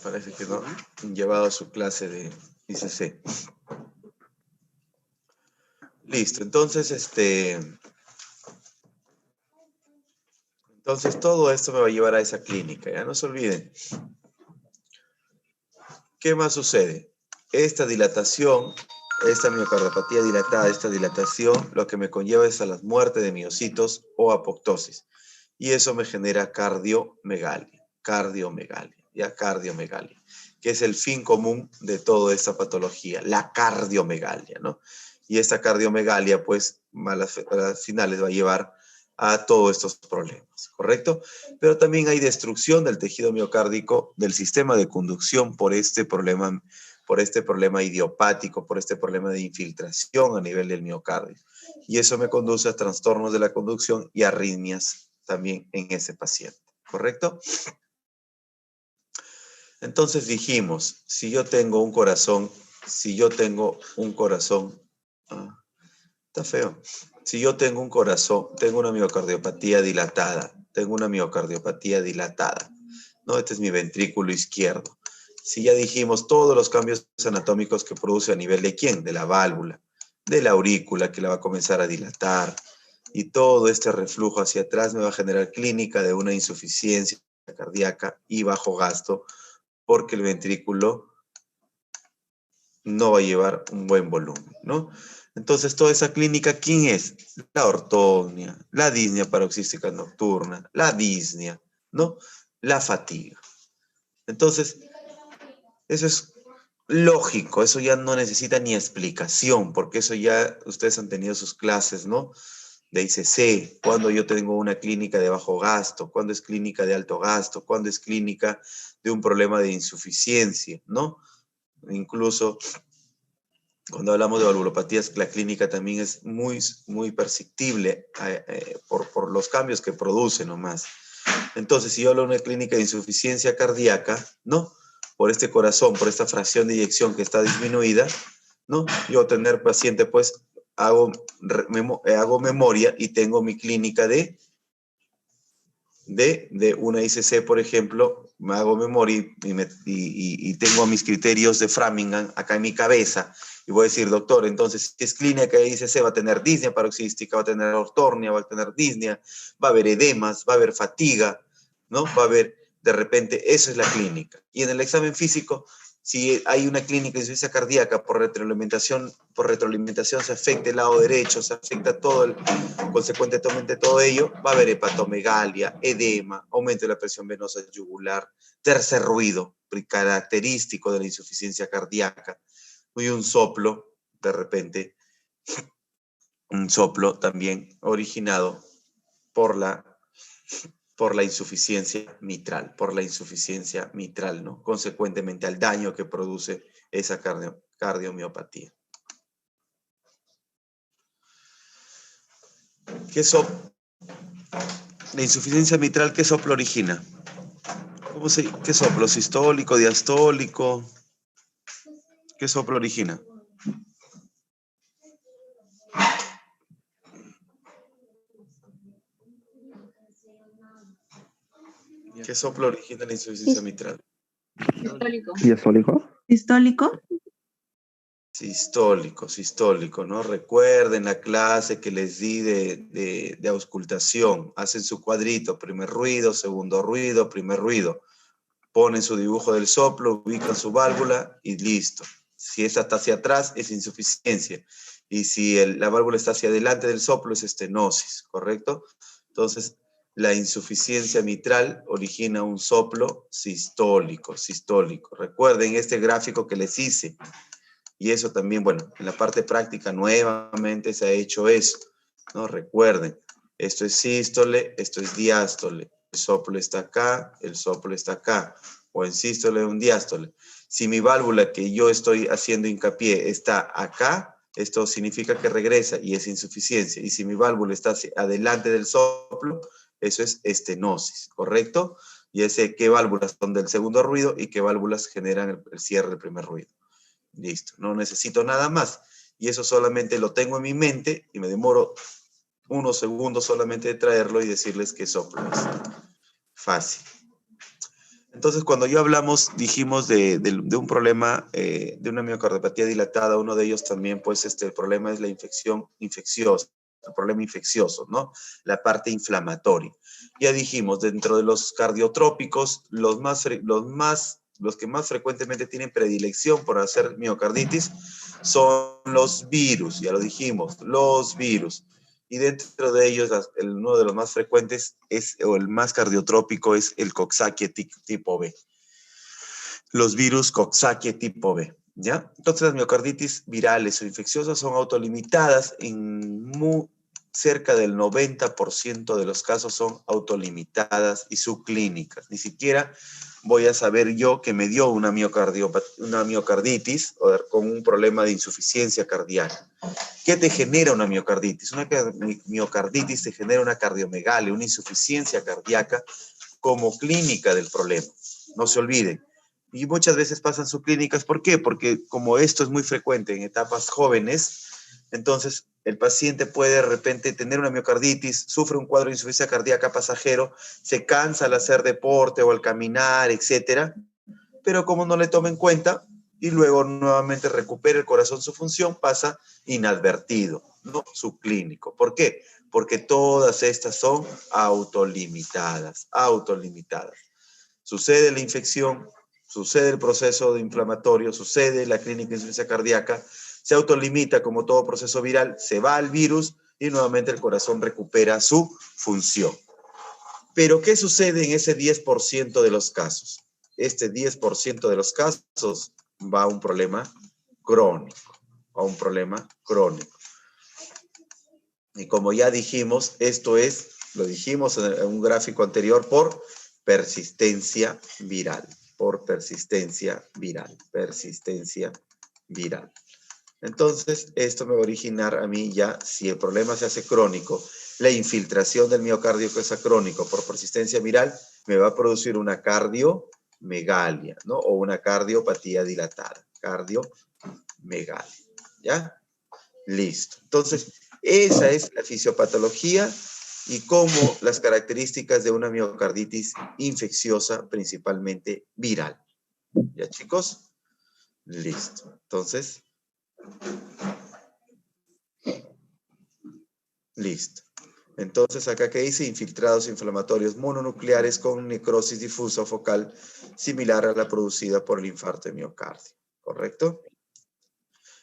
Parece que no han llevado su clase de ICC. Listo, entonces, entonces todo esto me va a llevar a esa clínica, ya no se olviden. ¿Qué más sucede? Esta dilatación, esta miocardiopatía dilatada, esta dilatación, lo que me conlleva es a la muerte de miocitos o apoptosis. Y eso me genera cardiomegalia, que es el fin común de toda esta patología, la cardiomegalia, ¿no? Y esta cardiomegalia, pues, a las finales va a llevar a todos estos problemas, ¿correcto? Pero también hay destrucción del tejido miocárdico, del sistema de conducción por este problema idiopático, por este problema de infiltración a nivel del miocardio. Y eso me conduce a trastornos de la conducción y arritmias también en ese paciente, ¿correcto? Entonces dijimos, si yo tengo un corazón, está feo. Si yo tengo un corazón, tengo una miocardiopatía dilatada, ¿no? Este es mi ventrículo izquierdo. Si ya dijimos todos los cambios anatómicos que produce a nivel de ¿quién? De la válvula, de la aurícula que la va a comenzar a dilatar, y todo este reflujo hacia atrás me va a generar clínica de una insuficiencia cardíaca y bajo gasto, porque el ventrículo no va a llevar un buen volumen, ¿no? Entonces, toda esa clínica, ¿quién es? La ortognia, la disnea paroxística nocturna, la disnea, ¿no? La fatiga. Entonces, eso es lógico, eso ya no necesita ni explicación, porque eso ya ustedes han tenido sus clases, ¿no? De ICC, cuando yo tengo una clínica de bajo gasto, cuando es clínica de alto gasto, cuando es clínica de un problema de insuficiencia, ¿no? Incluso cuando hablamos de valvulopatías, la clínica también es muy perceptible por los cambios que produce nomás. Entonces, si yo hablo de una clínica de insuficiencia cardíaca, ¿no? Por este corazón, por esta fracción de eyección que está disminuida, ¿no? Yo tener paciente, pues, hago memoria y tengo mi clínica de una ICC, por ejemplo, me hago memoria y tengo mis criterios de Framingham acá en mi cabeza, y voy a decir, doctor, entonces, si es clínica de ICC, va a tener disnea paroxística, va a tener ortornia, va a tener disnea, va a haber edemas, va a haber fatiga, ¿no? Va a haber, de repente, eso es la clínica. Y en el examen físico, si hay una clínica de insuficiencia cardíaca por retroalimentación se afecta el lado derecho, se afecta consecuentemente todo ello, va a haber hepatomegalia, edema, aumento de la presión venosa yugular, tercer ruido, característico de la insuficiencia cardíaca, y un soplo, de repente, un soplo también originado por la insuficiencia mitral, ¿no? Consecuentemente al daño que produce esa cardiomiopatía. La insuficiencia mitral, ¿qué soplo origina? ¿Qué soplo? ¿Sistólico, diastólico? ¿Qué soplo origina? ¿Qué soplo origina la insuficiencia mitral? Sistólico. ¿Diastólico? Sistólico, ¿no? Recuerden la clase que les di de auscultación. Hacen su cuadrito, primer ruido, segundo ruido, primer ruido. Ponen su dibujo del soplo, ubican su válvula y listo. Si esa está hacia atrás, es insuficiencia. Y si la válvula está hacia adelante del soplo, es estenosis, ¿correcto? Entonces, la insuficiencia mitral origina un soplo sistólico. Recuerden este gráfico que les hice. Y eso también, bueno, en la parte práctica nuevamente se ha hecho eso, ¿no? Recuerden, esto es sístole, esto es diástole. El soplo está acá, el soplo está acá. O en sístole o en diástole. Si mi válvula que yo estoy haciendo hincapié está acá, esto significa que regresa y es insuficiencia. Y si mi válvula está adelante del soplo, eso es estenosis, ¿correcto? Y sé qué válvulas son del segundo ruido y qué válvulas generan el cierre del primer ruido. Listo, no necesito nada más. Y eso solamente lo tengo en mi mente y me demoro unos segundos solamente de traerlo y decirles qué soplo es. Fácil. Entonces, cuando dijimos de un problema, de una miocardiopatía dilatada, uno de ellos también, pues, el problema es la infección infecciosa, el problema infeccioso, ¿no? La parte inflamatoria. Ya dijimos, dentro de los cardiotrópicos, los que más frecuentemente tienen predilección por hacer miocarditis son los virus, ya lo dijimos, los virus. Y dentro de ellos, uno de los más frecuentes o el más cardiotrópico es el Coxsackie tipo B. Los virus Coxsackie tipo B, ¿ya? Entonces las miocarditis virales o infecciosas son autolimitadas en cerca del 90% de los casos son autolimitadas y subclínicas. Ni siquiera voy a saber yo que me dio una miocarditis con un problema de insuficiencia cardíaca. ¿Qué te genera una miocarditis? Una miocarditis te genera una cardiomegalia, una insuficiencia cardíaca como clínica del problema. No se olviden. Y muchas veces pasan subclínicas. ¿Por qué? Porque como esto es muy frecuente en etapas jóvenes, entonces el paciente puede de repente tener una miocarditis, sufre un cuadro de insuficiencia cardíaca pasajero, se cansa al hacer deporte o al caminar, etcétera, pero como no le toma en cuenta y luego nuevamente recupera el corazón su función, pasa inadvertido, no subclínico. ¿Por qué? Porque todas estas son autolimitadas. Sucede la infección, sucede el proceso inflamatorio, sucede la clínica de insuficiencia cardíaca, se autolimita como todo proceso viral, se va al virus y nuevamente el corazón recupera su función. Pero, ¿qué sucede en ese 10% de los casos? Este 10% de los casos va a un problema crónico. A un problema crónico. Y como ya dijimos, esto es, lo dijimos en un gráfico anterior, por persistencia viral. Por persistencia viral. Persistencia viral. Entonces, esto me va a originar a mí ya, si el problema se hace crónico, la infiltración del miocardio que sea crónico por persistencia viral, me va a producir una cardiomegalia, ¿no? O una cardiopatía dilatada. Cardiomegalia, ¿ya? Listo. Entonces, esa es la fisiopatología y cómo las características de una miocarditis infecciosa, principalmente viral. ¿Ya, chicos? Listo. Entonces, listo. Entonces, acá que dice infiltrados inflamatorios mononucleares con necrosis difusa focal similar a la producida por el infarto de miocardio. ¿Correcto?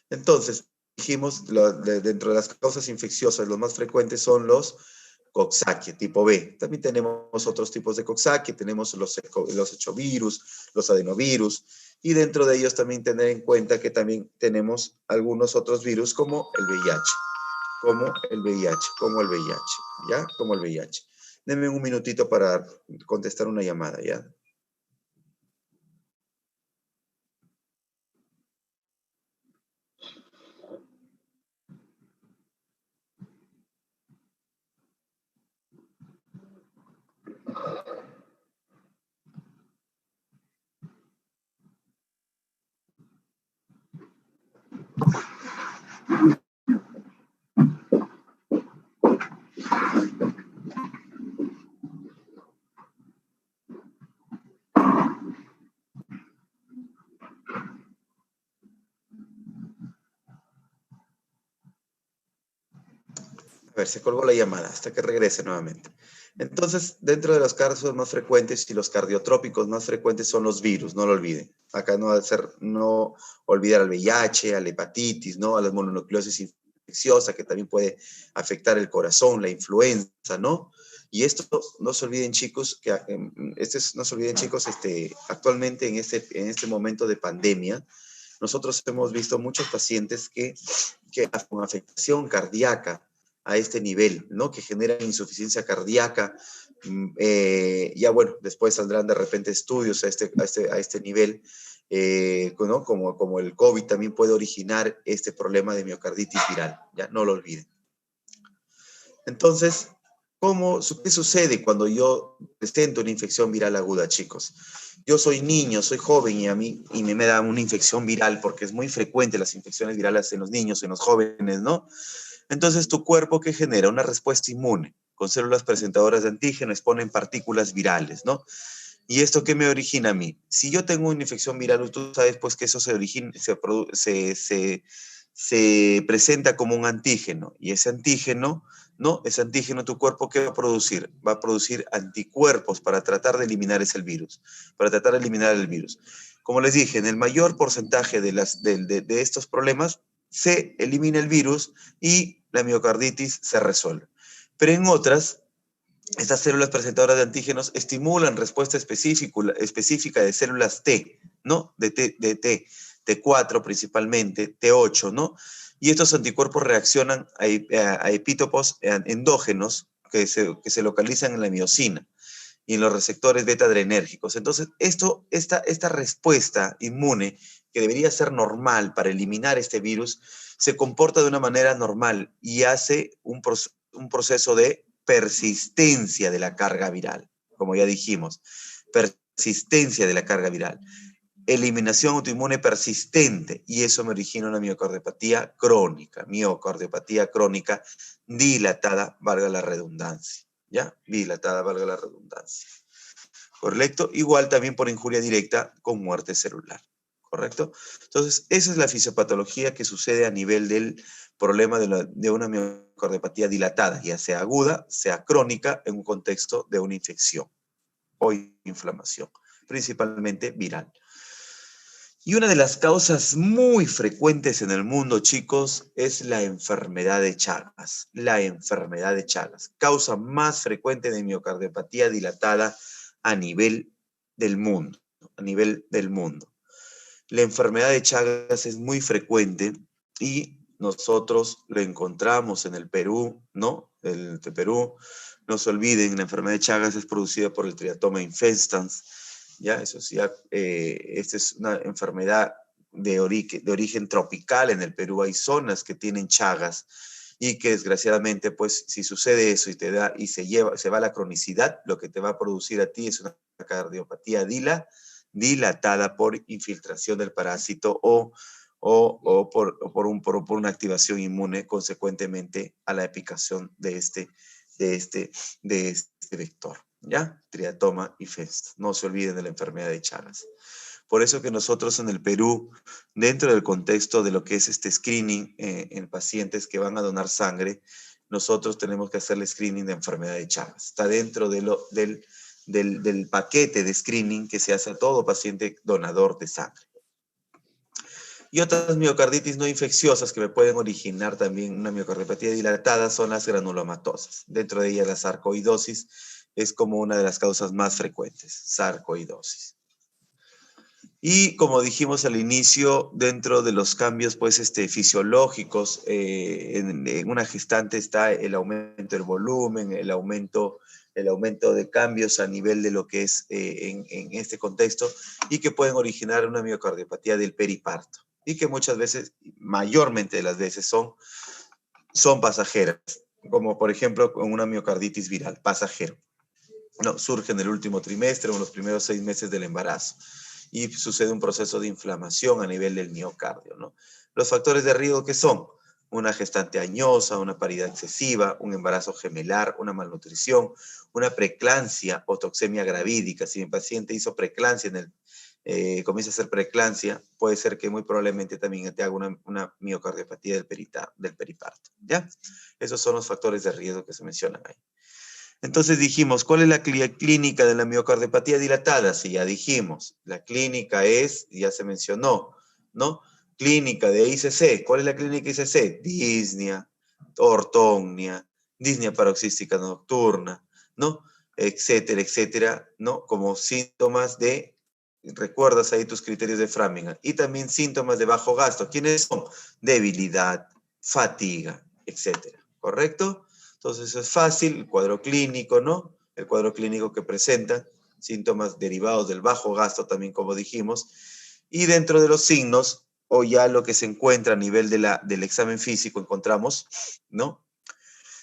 Entonces, dijimos, dentro de las causas infecciosas, los más frecuentes son los Coxsackie tipo B. También tenemos otros tipos de Coxsackie, tenemos los hechovirus, los adenovirus, y dentro de ellos también tener en cuenta que también tenemos algunos otros virus como el VIH, ¿ya? Como el VIH. Denme un minutito para contestar una llamada, ¿ya? A ver, se colgó la llamada hasta que regrese nuevamente. Entonces, dentro de los casos más frecuentes y los cardiotrópicos más frecuentes son los virus, no lo olviden. Acá no va a ser, no olvidar al VIH, a la hepatitis, ¿no? A la mononucleosis infecciosa, que también puede afectar el corazón, la influenza, ¿no? Y esto, no se olviden, chicos, que no se olviden, chicos, actualmente en este momento de pandemia, nosotros hemos visto muchos pacientes que con afectación cardíaca a este nivel, ¿no? Que generan insuficiencia cardíaca. Ya bueno, después saldrán de repente estudios a este nivel, ¿no? Como el COVID también puede originar este problema de miocarditis viral, ya no lo olviden. Entonces, ¿qué sucede cuando yo presento una infección viral aguda, chicos? Yo soy niño, soy joven y me da una infección viral porque es muy frecuente las infecciones virales en los niños, en los jóvenes, ¿no? Entonces tu cuerpo que genera una respuesta inmune con células presentadoras de antígeno exponen partículas virales, ¿no? ¿Y esto qué me origina a mí? Si yo tengo una infección viral, tú sabes pues que eso se presenta como un antígeno y ese antígeno, ¿no? Ese antígeno, tu cuerpo, ¿qué va a producir? Va a producir anticuerpos para tratar de eliminar ese virus, para tratar de eliminar el virus. Como les dije, en el mayor porcentaje de estos problemas se elimina el virus y la miocarditis se resuelve. Pero en otras, estas células presentadoras de antígenos estimulan respuesta específica de células T, ¿no? De T4 principalmente, T8, ¿no? Y estos anticuerpos reaccionan a epítopos endógenos que se localizan en la miocina y en los receptores beta-adrenérgicos. Entonces, esta respuesta inmune, que debería ser normal para eliminar este virus, se comporta de una manera normal y hace un proceso de persistencia de la carga viral, como ya dijimos, persistencia de la carga viral, eliminación autoinmune persistente, y eso me origina una miocardiopatía crónica dilatada, valga la redundancia, ¿ya? Dilatada, valga la redundancia. ¿Correcto? Igual también por injuria directa con muerte celular. ¿Correcto? Entonces, esa es la fisiopatología que sucede a nivel del problema de una miocardiopatía dilatada, ya sea aguda, sea crónica, en un contexto de una infección o inflamación, principalmente viral. Y una de las causas muy frecuentes en el mundo, chicos, es la enfermedad de Chagas. La enfermedad de Chagas, causa más frecuente de miocardiopatía dilatada a nivel del mundo. A nivel del mundo. La enfermedad de Chagas es muy frecuente y nosotros lo encontramos en el Perú, ¿no? El de Perú. No se olviden, la enfermedad de Chagas es producida por el Triatoma infestans, ¿ya? Eso sí, esta es una enfermedad de origen tropical. En el Perú hay zonas que tienen Chagas y que desgraciadamente, pues, si sucede eso y te da y se va a la cronicidad, lo que te va a producir a ti es una cardiopatía dilatada por infiltración del parásito o por una activación inmune consecuentemente a la apicación de este vector, ¿ya? Triatoma infestans. No se olviden de la enfermedad de Chagas. Por eso que nosotros en el Perú, dentro del contexto de lo que es este screening en pacientes que van a donar sangre, nosotros tenemos que hacerle screening de enfermedad de Chagas. Está dentro del paquete de screening que se hace a todo paciente donador de sangre. Y otras miocarditis no infecciosas que me pueden originar también una miocardiopatía dilatada son las granulomatosas. Dentro de ellas la sarcoidosis es como una de las causas más frecuentes, sarcoidosis. Y como dijimos al inicio, dentro de los cambios pues, fisiológicos, en una gestante está el aumento del volumen, el aumento de cambios a nivel de lo que es en este contexto y que pueden originar una miocardiopatía del periparto y que muchas veces, mayormente de las veces, son pasajeras, como por ejemplo con una miocarditis viral, pasajero. No, surge en el último trimestre o en los primeros 6 meses del embarazo y sucede un proceso de inflamación a nivel del miocardio, ¿no? Los factores de riesgo que son una gestante añosa, una paridad excesiva, un embarazo gemelar, una malnutrición, una preeclampsia o toxemia gravídica. Si mi paciente hizo preeclampsia comienza a hacer preeclampsia, puede ser que muy probablemente también te haga una miocardiopatía del periparto, ¿ya? Esos son los factores de riesgo que se mencionan ahí. Entonces dijimos, ¿cuál es la clínica de la miocardiopatía dilatada? Sí, ya dijimos, la clínica es, ya se mencionó, ¿no? Clínica de ICC, ¿cuál es la clínica ICC? Disnea, ortognia, disnea paroxística nocturna, ¿no? Etcétera, etcétera, ¿no? Como síntomas de, recuerdas ahí tus criterios de Framingham, y también síntomas de bajo gasto. ¿Quiénes son? Debilidad, fatiga, etcétera, ¿correcto? Entonces eso es fácil, el cuadro clínico, ¿no? El cuadro clínico que presenta síntomas derivados del bajo gasto también, como dijimos. Y dentro de los signos, o ya lo que se encuentra a nivel del examen físico, encontramos, ¿no?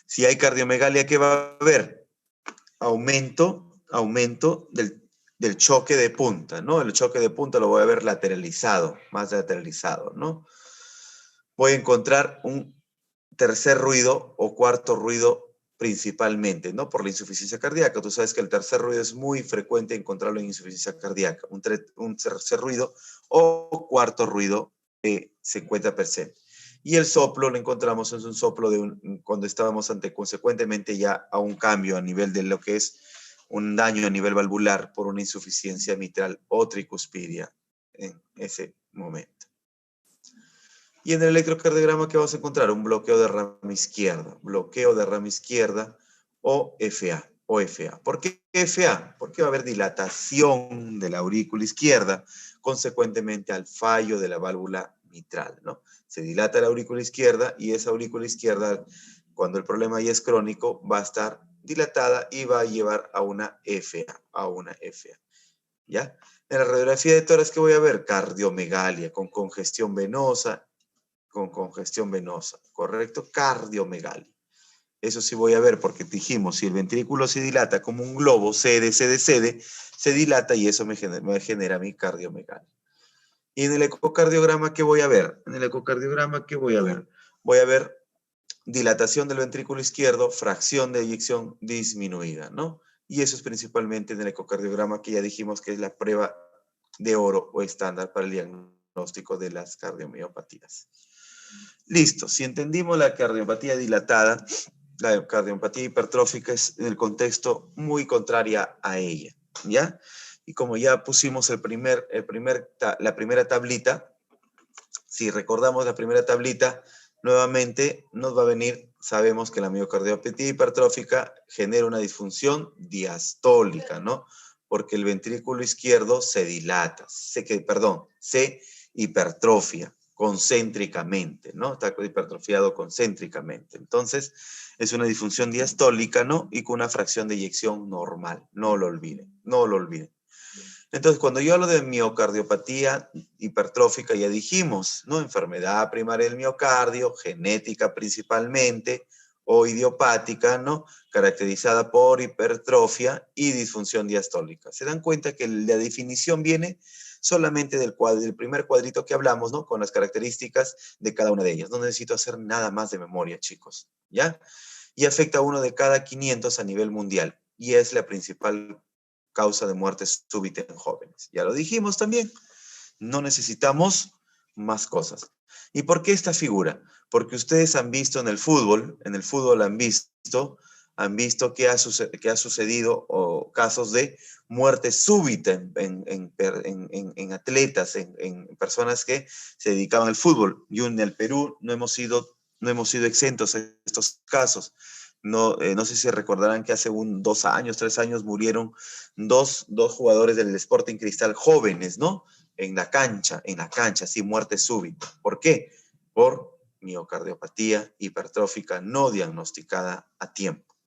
Si hay cardiomegalia, ¿qué va a haber? Aumento del choque de punta, ¿no? El choque de punta lo voy a ver lateralizado, más lateralizado, ¿no? Voy a encontrar un tercer ruido o cuarto ruido principalmente, ¿no? Por la insuficiencia cardíaca. Tú sabes que el tercer ruido es muy frecuente encontrarlo en insuficiencia cardíaca. Un tercer ruido o cuarto ruido se encuentra presente. Y el soplo lo encontramos, es un soplo cuando estábamos consecuentemente ya a un cambio a nivel de lo que es un daño a nivel valvular por una insuficiencia mitral o tricuspidia en ese momento. Y en el electrocardiograma, ¿qué vamos a encontrar? Un bloqueo de rama izquierda o FA. ¿Por qué FA? Porque va a haber dilatación de la aurícula izquierda, consecuentemente al fallo de la válvula mitral, ¿no? Se dilata la aurícula izquierda y esa aurícula izquierda, cuando el problema ya es crónico, va a estar dilatada y va a llevar a una FA, ¿ya? En la radiografía de tórax, ¿qué voy a ver? Cardiomegalia con congestión venosa, ¿correcto? Cardiomegalia. Eso sí voy a ver porque dijimos, si el ventrículo se dilata como un globo, cede, se dilata y eso me genera mi cardiomegalia. Y en el ecocardiograma, ¿qué voy a ver? Voy a ver dilatación del ventrículo izquierdo, fracción de eyección disminuida, ¿no? Y eso es principalmente en el ecocardiograma que ya dijimos que es la prueba de oro o estándar para el diagnóstico de las cardiomiopatías. Listo, si entendimos la cardiopatía dilatada, la cardiopatía hipertrófica es en el contexto muy contraria a ella, ¿ya? Y como ya pusimos la primera tablita, si recordamos la primera tablita, nuevamente nos va a venir, sabemos que la miocardiopatía hipertrófica genera una disfunción diastólica, ¿no? Porque el ventrículo izquierdo se dilata, se hipertrofia concéntricamente, ¿no? Está hipertrofiado concéntricamente. Entonces, es una disfunción diastólica, ¿no? Y con una fracción de eyección normal. No lo olviden, no lo olviden. Entonces, cuando yo hablo de miocardiopatía hipertrófica, ya dijimos, ¿no? Enfermedad primaria del miocardio, genética principalmente, o idiopática, ¿no? Caracterizada por hipertrofia y disfunción diastólica. Se dan cuenta que la definición viene solamente del primer cuadrito que hablamos, ¿no? Con las características de cada una de ellas. No necesito hacer nada más de memoria, chicos, ¿ya? Y afecta a uno de cada 500 a nivel mundial. Y es la principal causa de muerte súbita en jóvenes. Ya lo dijimos también. No necesitamos más cosas. ¿Y por qué esta figura? Porque ustedes han visto en el fútbol han visto que ha sucedido o casos de muerte súbita en atletas, en personas que se dedicaban al fútbol. Y en el Perú no hemos sido exentos de estos casos. No, no sé si recordarán que hace 2 años, 3 años murieron dos jugadores del Sporting Cristal jóvenes, ¿no? En la cancha, sí, muerte súbita. ¿Por qué? Por miocardiopatía hipertrófica no diagnosticada a tiempo.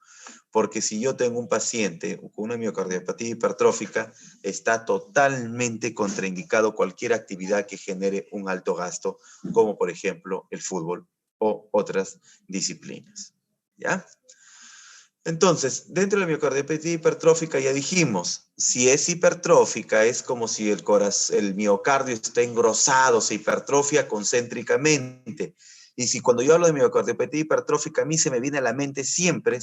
Porque si yo tengo un paciente con una miocardiopatía hipertrófica, está totalmente contraindicado cualquier actividad que genere un alto gasto, como por ejemplo el fútbol o otras disciplinas. ¿Ya? Entonces, dentro de la miocardiopatía hipertrófica ya dijimos, si es hipertrófica es como si el miocardio está engrosado, se hipertrofia concéntricamente. Y si cuando yo hablo de miocardiopatía hipertrófica a mí se me viene a la mente siempre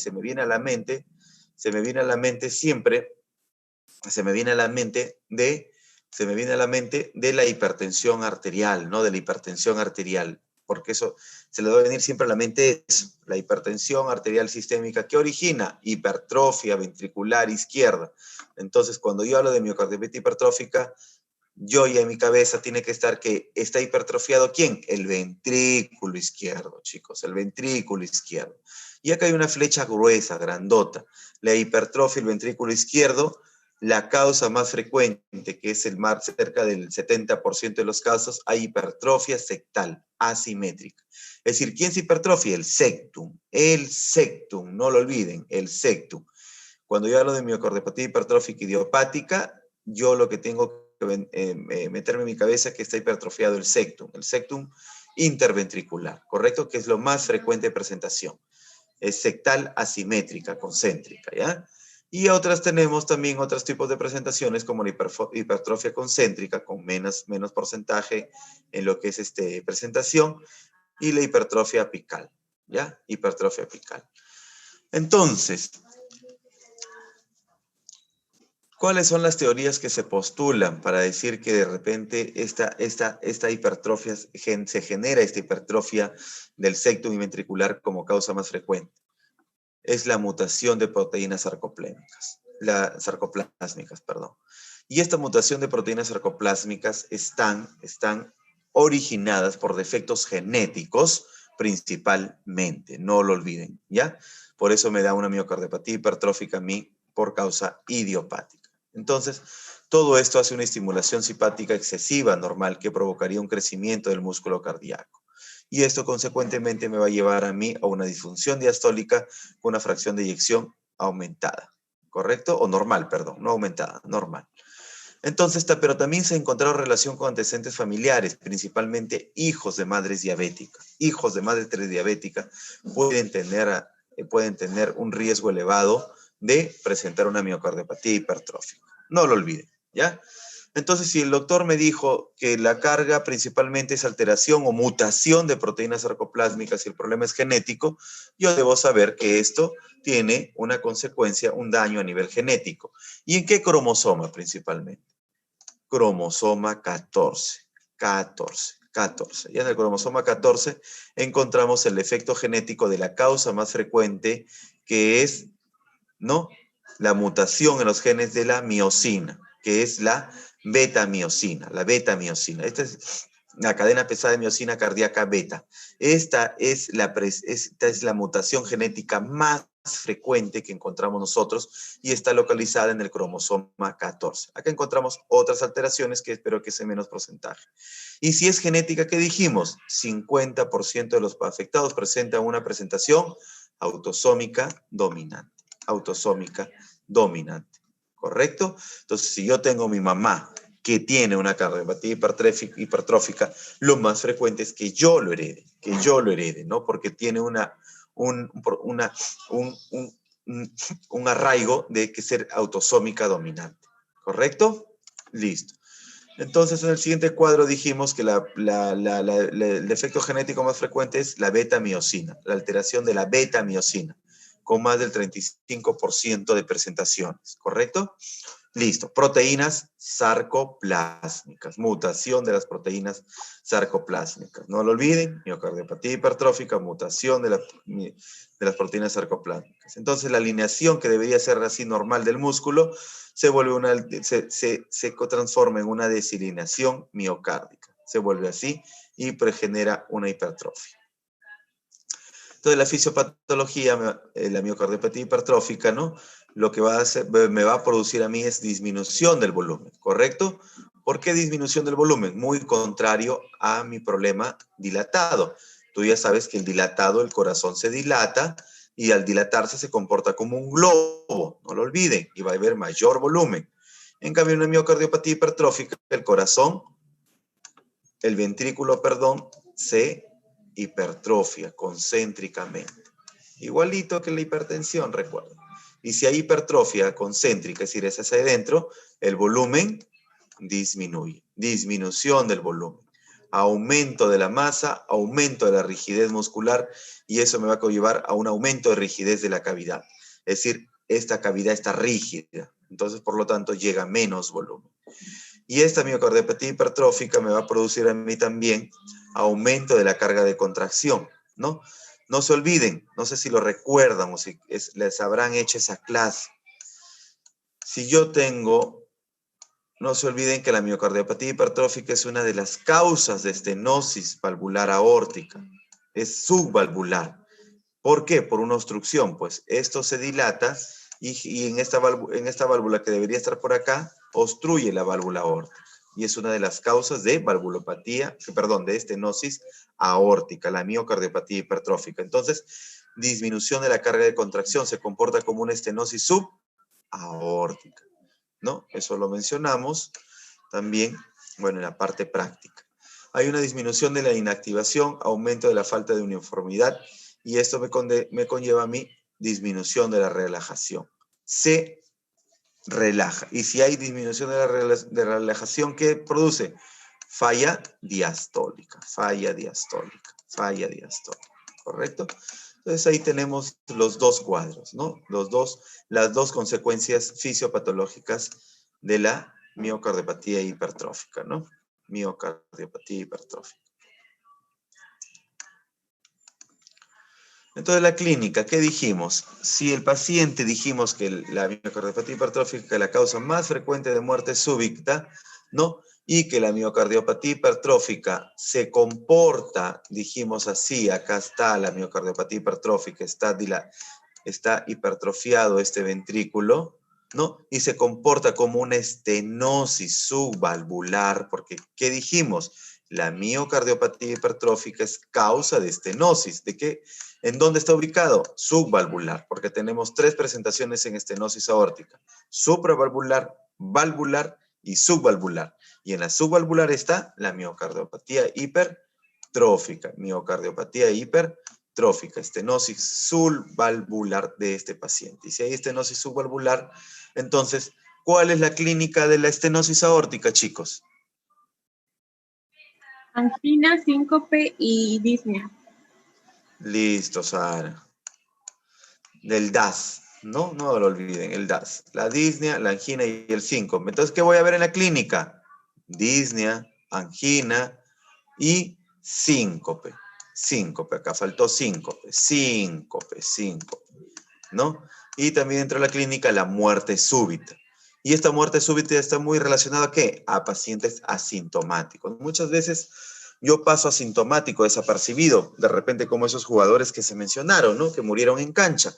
de la hipertensión arterial, ¿no? De la hipertensión arterial, porque eso se le debe venir siempre a la mente eso, la hipertensión arterial sistémica que origina hipertrofia ventricular izquierda. Entonces, cuando yo hablo de miocardiopatía hipertrófica, yo ya en mi cabeza tiene que estar que está hipertrofiado ¿quién? El ventrículo izquierdo, chicos, el ventrículo izquierdo. Y acá hay una flecha gruesa, grandota. La hipertrofia del ventrículo izquierdo, la causa más frecuente, que es cerca del 70% de los casos, hay hipertrofia sectal, asimétrica. Es decir, ¿quién se hipertrofia? El septum, no lo olviden, el septum. Cuando yo hablo de miocardiopatía hipertrófica idiopática, yo lo que tengo que meterme en mi cabeza es que está hipertrofiado el septum interventricular, ¿correcto? Que es lo más frecuente de presentación. Es sectal asimétrica, concéntrica, ¿ya? Y tenemos también otros tipos de presentaciones como la hipertrofia concéntrica, con menos porcentaje en lo que es presentación, y la hipertrofia apical, ¿ya? Hipertrofia apical. Entonces, ¿cuáles son las teorías que se postulan para decir que de repente esta hipertrofia se genera esta hipertrofia del septum y ventricular como causa más frecuente? Es la mutación de proteínas sarcoplásmicas, perdón. Y esta mutación de proteínas sarcoplásmicas están originadas por defectos genéticos principalmente, no lo olviden, ¿ya? Por eso me da una miocardiopatía hipertrófica a mí por causa idiopática. Entonces, todo esto hace una estimulación simpática excesiva normal que provocaría un crecimiento del músculo cardíaco. Y esto consecuentemente me va a llevar a mí a una disfunción diastólica con una fracción de eyección aumentada, ¿correcto? O normal, perdón, no aumentada, normal. Entonces, pero también se ha encontrado relación con antecedentes familiares, principalmente hijos de madres diabéticas. Hijos de madres diabéticas pueden tener un riesgo elevado de presentar una miocardiopatía hipertrófica. No lo olviden, ¿ya? Entonces, si el doctor me dijo que la carga principalmente es alteración o mutación de proteínas sarcoplásmicas y el problema es genético, yo debo saber que esto tiene una consecuencia, un daño a nivel genético. ¿Y en qué cromosoma principalmente? Cromosoma 14. Ya en el cromosoma 14 encontramos el efecto genético de la causa más frecuente, que es, ¿no?, la mutación en los genes de la miosina, que es la beta-miosina. Esta es la cadena pesada de miosina cardíaca beta. Esta es la mutación genética más frecuente que encontramos nosotros y está localizada en el cromosoma 14. Acá encontramos otras alteraciones que espero que sea menos porcentaje. Y si es genética, ¿qué dijimos? 50% de los afectados presentan una presentación autosómica dominante. Autosómica dominante. ¿Correcto? Entonces, si yo tengo mi mamá que tiene una cardiopatía hipertrófica, lo más frecuente es que yo lo herede, ¿no? Porque tiene un arraigo de que ser autosómica dominante. ¿Correcto? Listo. Entonces, en el siguiente cuadro dijimos que el defecto genético más frecuente es la beta-miosina, la alteración de la beta-miosina, con más del 35% de presentaciones, ¿correcto? Listo. Proteínas sarcoplásmicas, mutación de las proteínas sarcoplásmicas. No lo olviden, miocardiopatía hipertrófica, mutación de las proteínas sarcoplásmicas. Entonces, la alineación que debería ser así normal del músculo se transforma en una desalineación miocárdica. Se vuelve así y genera una hipertrofia. Entonces, la fisiopatología, la miocardiopatía hipertrófica, ¿no? Lo que me va a producir a mí es disminución del volumen, ¿correcto? ¿Por qué disminución del volumen? Muy contrario a mi problema dilatado. Tú ya sabes que el dilatado, el corazón se dilata y al dilatarse se comporta como un globo, no lo olviden, y va a haber mayor volumen. En cambio, en la miocardiopatía hipertrófica, el ventrículo, se hipertrofia concéntricamente. Igualito que la hipertensión, recuerda. Y si hay hipertrofia concéntrica, es decir, es hacia adentro, el volumen disminuye. Disminución del volumen. Aumento de la masa, aumento de la rigidez muscular, y eso me va a conllevar a un aumento de rigidez de la cavidad. Es decir, esta cavidad está rígida. Entonces, por lo tanto, llega menos volumen. Y esta miocardiopatía hipertrófica me va a producir a mí también aumento de la carga de contracción, ¿no? No se olviden, no sé si lo recuerdan o si les habrán hecho esa clase. Si yo tengo, no se olviden que la miocardiopatía hipertrófica es una de las causas de estenosis valvular aórtica. Es subvalvular. ¿Por qué? Por una obstrucción. Pues esto se dilata y en esta válvula que debería estar por acá, obstruye la válvula aórtica. Y es una de las causas de de estenosis aórtica, la miocardiopatía hipertrófica. Entonces, disminución de la carga de contracción se comporta como una estenosis subaórtica, ¿no? Eso lo mencionamos también, bueno, en la parte práctica. Hay una disminución de la inactivación, aumento de la falta de uniformidad, y esto me conlleva a mí disminución de la relajación. Se relaja. Y si hay disminución de la relajación, ¿qué produce? Falla diastólica, ¿correcto? Entonces ahí tenemos los dos cuadros, ¿no? Las dos consecuencias fisiopatológicas de la miocardiopatía hipertrófica, ¿no? Miocardiopatía hipertrófica. Entonces, la clínica, ¿qué dijimos? Si el paciente dijimos que la miocardiopatía hipertrófica es la causa más frecuente de muerte súbita, ¿no? Y que la miocardiopatía hipertrófica se comporta, dijimos así, acá está la miocardiopatía hipertrófica, está hipertrofiado este ventrículo, ¿no? Y se comporta como una estenosis subvalvular, porque, ¿qué dijimos? La miocardiopatía hipertrófica es causa de estenosis. ¿De qué? ¿En dónde está ubicado? Subvalvular, porque tenemos tres presentaciones en estenosis aórtica: supravalvular, valvular y subvalvular. Y en la subvalvular está la miocardiopatía hipertrófica. Miocardiopatía hipertrófica, estenosis subvalvular de este paciente. Y si hay estenosis subvalvular, entonces, ¿cuál es la clínica de la estenosis aórtica, chicos? Angina, síncope y disnea. Listo, Sara. Del DAS, ¿no? No lo olviden, el DAS. La disnea, la angina y el síncope. Entonces, ¿qué voy a ver en la clínica? Disnea, angina y síncope. Síncope, acá faltó síncope, ¿no? Y también dentro de la clínica la muerte súbita. Y esta muerte súbita está muy relacionada ¿a qué? A pacientes asintomáticos. Muchas veces yo paso asintomático, desapercibido, de repente como esos jugadores que se mencionaron, ¿no? Que murieron en cancha.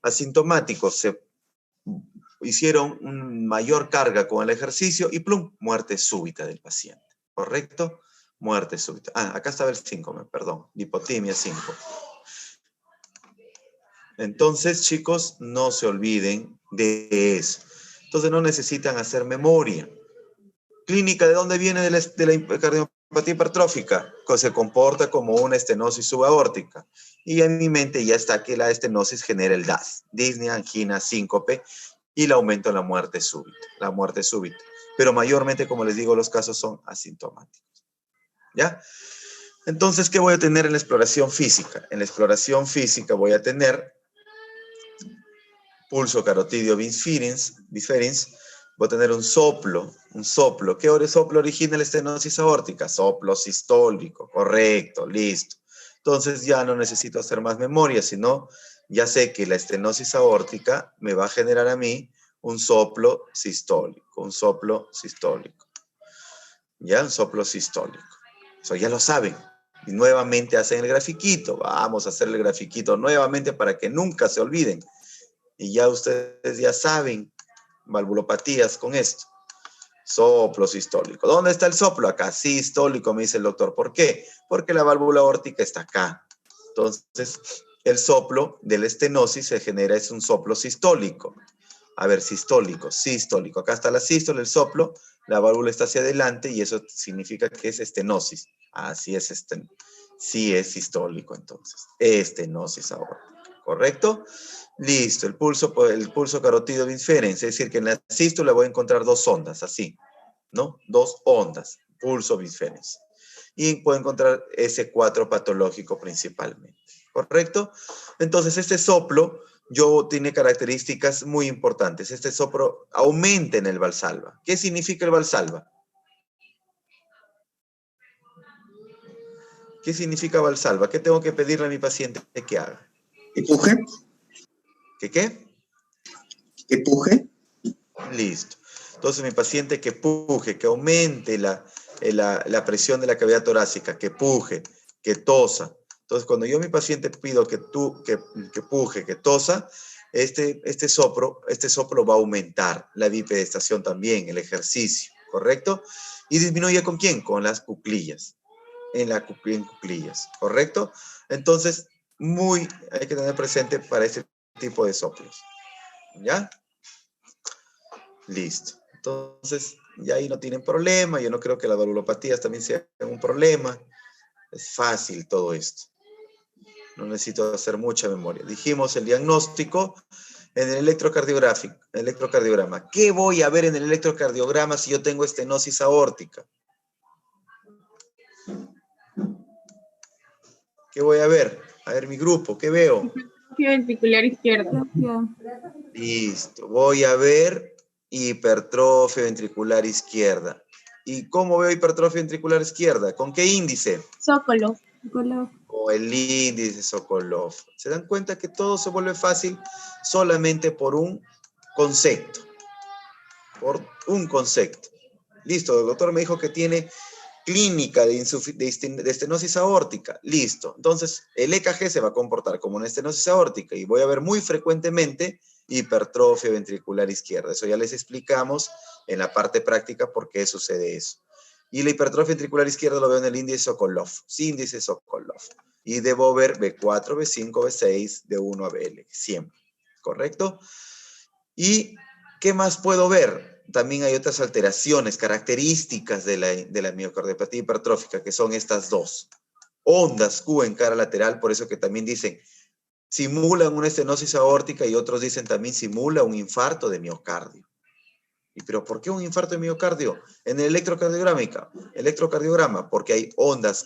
asintomáticos se hicieron una mayor carga con el ejercicio y plum, muerte súbita del paciente, ¿correcto? Muerte súbita. Ah, acá estaba el 5, perdón, hipotimia 5. Entonces, chicos, no se olviden de eso. Entonces no necesitan hacer memoria. Clínica, ¿de dónde viene de la cardiopatía hipertrófica? Se comporta como una estenosis subaórtica. Y en mi mente ya está que la estenosis genera el DAS, disnea, angina, síncope y el aumento de la muerte súbita. Pero mayormente, como les digo, los casos son asintomáticos. ¿Ya? Entonces, ¿qué voy a tener en la exploración física? En la exploración física voy a tener pulso carotidio biferens, voy a tener un soplo. ¿Qué soplo origina la estenosis aórtica? Soplo sistólico, correcto, listo. Entonces ya no necesito hacer más memoria, sino ya sé que la estenosis aórtica me va a generar a mí un soplo sistólico, ¿Ya? Un soplo sistólico. Eso ya lo saben. Y nuevamente hacen el grafiquito. Vamos a hacer el grafiquito nuevamente para que nunca se olviden. Y ya ustedes ya saben valvulopatías con esto. Soplo sistólico. ¿Dónde está el soplo? Acá, sistólico, me dice el doctor. ¿Por qué? Porque la válvula aórtica está acá. Entonces, el soplo de la estenosis se genera, es un soplo sistólico. A ver, sistólico. Acá está la sístole, el soplo, la válvula está hacia adelante y eso significa que es estenosis. Así es, sí es sistólico entonces. Estenosis aórtica. ¿Correcto? Listo, el pulso carotidio biferens, es decir, que en la sístole voy a encontrar dos ondas, así, ¿no? Dos ondas, pulso biferens. Y puedo encontrar S4 patológico principalmente, ¿correcto? Entonces, este soplo tiene características muy importantes. Este soplo aumenta en el Valsalva. ¿Qué significa el Valsalva? ¿Qué significa Valsalva? ¿Qué tengo que pedirle a mi paciente que haga? ¿Que puje? ¿Qué? ¿Que puje? Listo. Entonces, mi paciente que puje, que aumente la presión de la cavidad torácica, que puje, que tosa. Entonces, cuando yo a mi paciente pido que puje, que tosa, este soplo va a aumentar. La bipedestación también, el ejercicio, ¿correcto? ¿Y disminuye con quién? Con las cuclillas. En cuclillas, ¿correcto? Entonces, hay que tener presente para este tipo de soplos. ¿Ya? Listo. Entonces, ya ahí no tienen problema. Yo no creo que las valvulopatías también sean un problema. Es fácil todo esto. No necesito hacer mucha memoria. Dijimos el diagnóstico en el electrocardiograma. ¿Qué voy a ver en el electrocardiograma si yo tengo estenosis aórtica? ¿Qué voy a ver? A ver mi grupo, ¿qué veo? Hipertrofia ventricular izquierda. Listo. Voy a ver hipertrofia ventricular izquierda. ¿Y cómo veo hipertrofia ventricular izquierda? ¿Con qué índice? Sokolov. O el índice Sokolov. ¿Se dan cuenta que todo se vuelve fácil solamente por un concepto? Por un concepto. Listo, el doctor me dijo que tiene clínica de estenosis aórtica. Listo. Entonces, el EKG se va a comportar como una estenosis aórtica y voy a ver muy frecuentemente hipertrofia ventricular izquierda. Eso ya les explicamos en la parte práctica por qué sucede eso. Y la hipertrofia ventricular izquierda lo veo en el índice Sokolov. Sí, índice Sokolov. Y debo ver B4, B5, B6, de 1 a BL, siempre. ¿Correcto? ¿Y qué más puedo ver? También hay otras alteraciones, características de la miocardiopatía hipertrófica, que son estas dos. Ondas Q en cara lateral, por eso que también dicen, simulan una estenosis aórtica y otros dicen también simula un infarto de miocardio. ¿Pero por qué un infarto de miocardio? En el electrocardiograma, porque hay ondas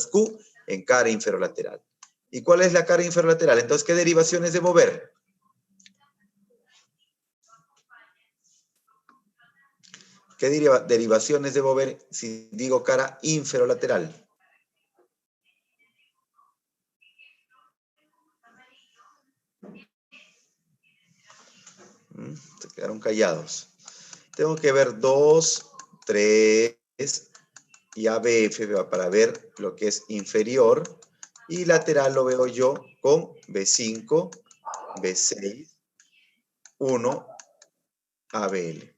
Q en cara inferolateral. ¿Y cuál es la cara inferolateral? Entonces, ¿qué derivaciones debo ver? ¿Qué derivaciones debo ver si digo cara inferolateral? Se quedaron callados. Tengo que ver 2, 3 y ABF para ver lo que es inferior. Y lateral lo veo yo con B5, B6, 1, ABL. Eso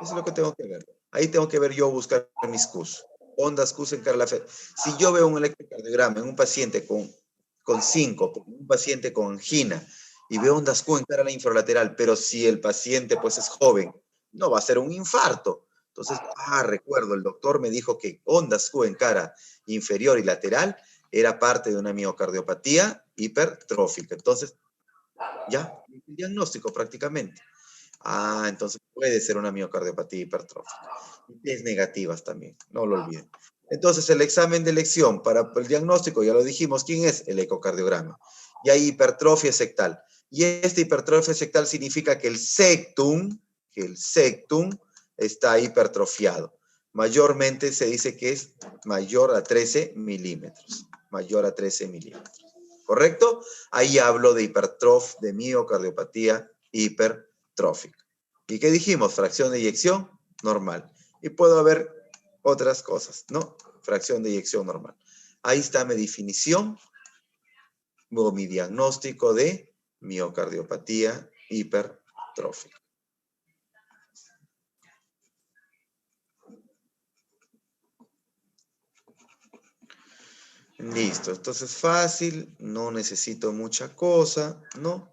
es lo que tengo que ver. Ahí tengo que ver yo buscar mis Qs. Ondas Qs en cara a la fe. Si yo veo un electrocardiograma en un paciente con síncope, un paciente con angina, y veo ondas Q en cara a la infralateral, pero si el paciente pues es joven, no va a ser un infarto. Entonces, recuerdo, el doctor me dijo que ondas Q en cara inferior y lateral era parte de una miocardiopatía hipertrófica. Entonces, ya, el diagnóstico prácticamente. Entonces puede ser una miocardiopatía hipertrófica. Y es negativas también, no lo olviden. Entonces, el examen de elección para el diagnóstico, ya lo dijimos, ¿quién es? El ecocardiograma. Y hay hipertrofia sectal. Y esta hipertrofia sectal significa que el septum está hipertrofiado. Mayormente se dice que es mayor a 13 milímetros. Mayor a 13 milímetros. ¿Correcto? Ahí hablo de de miocardiopatía hipertrófica. ¿Y qué dijimos? Fracción de eyección normal. Y puedo haber otras cosas, ¿no? Fracción de eyección normal. Ahí está mi definición o mi diagnóstico de miocardiopatía hipertrófica. Listo, entonces fácil, no necesito mucha cosa, ¿no?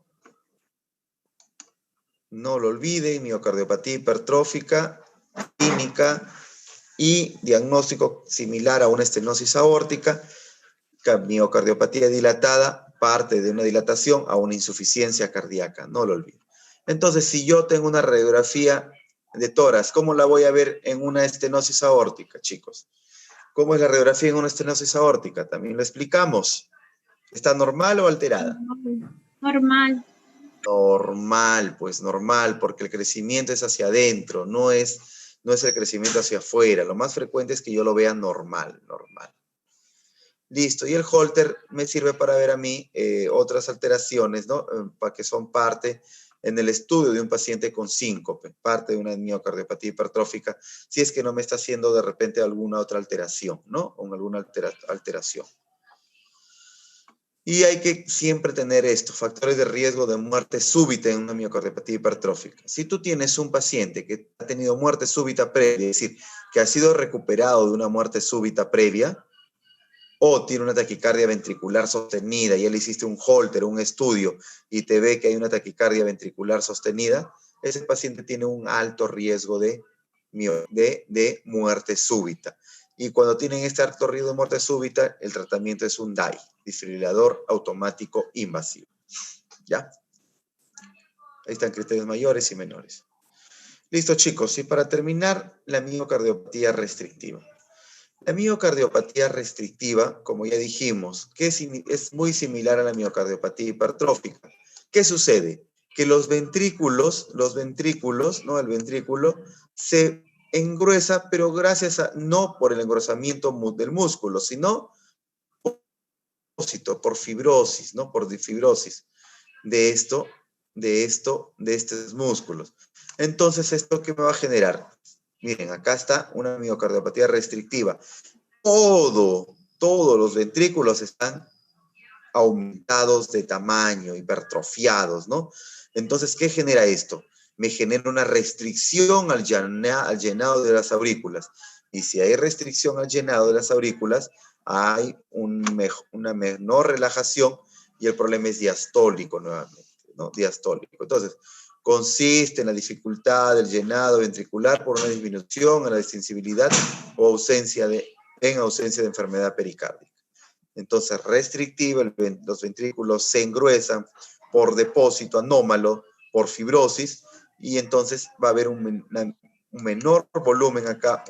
No lo olviden, miocardiopatía hipertrófica, clínica y diagnóstico similar a una estenosis aórtica, miocardiopatía dilatada, parte de una dilatación a una insuficiencia cardíaca, no lo olviden. Entonces, si yo tengo una radiografía de tórax, ¿cómo la voy a ver en una estenosis aórtica, chicos? ¿Cómo es la radiografía en una estenosis aórtica? También lo explicamos. ¿Está normal o alterada? Normal. Normal, pues normal, porque el crecimiento es hacia adentro, no es el crecimiento hacia afuera. Lo más frecuente es que yo lo vea normal. Listo, y el Holter me sirve para ver a mí otras alteraciones, ¿no? Para que son parte en el estudio de un paciente con síncope, parte de una miocardiopatía hipertrófica, si es que no me está haciendo de repente alguna otra alteración, ¿no? O alguna alteración. Y hay que siempre tener esto, factores de riesgo de muerte súbita en una miocardiopatía hipertrófica. Si tú tienes un paciente que ha tenido muerte súbita previa, es decir, que ha sido recuperado de una muerte súbita previa, o tiene una taquicardia ventricular sostenida, y él hiciste un Holter, un estudio, y te ve que hay una taquicardia ventricular sostenida, ese paciente tiene un alto riesgo de muerte súbita. Y cuando tienen este alto riesgo de muerte súbita, el tratamiento es un DAI, desfibrilador automático invasivo. ¿Ya? Ahí están criterios mayores y menores. Listo, chicos. Y para terminar, la miocardiopatía restrictiva. La miocardiopatía restrictiva, como ya dijimos, que es muy similar a la miocardiopatía hipertrófica. ¿Qué sucede? Que los ventrículos, ¿no? El ventrículo se engruesa, pero no por el engrosamiento del músculo, sino por fibrosis, ¿no? Por fibrosis de estos músculos. Entonces, ¿esto qué me va a generar? Miren, acá está una miocardiopatía restrictiva. Todos los ventrículos están aumentados de tamaño, hipertrofiados, ¿no? Entonces, ¿qué genera esto? Me genera una restricción al llenado de las aurículas. Y si hay restricción al llenado de las aurículas, hay una menor relajación y el problema es diastólico nuevamente, ¿no? Diastólico. Entonces, consiste en la dificultad del llenado ventricular por una disminución en la sensibilidad o ausencia de enfermedad pericárdica. Entonces, restrictiva, los ventrículos se engruesan por depósito anómalo, por fibrosis, y entonces va a haber un menor volumen acá,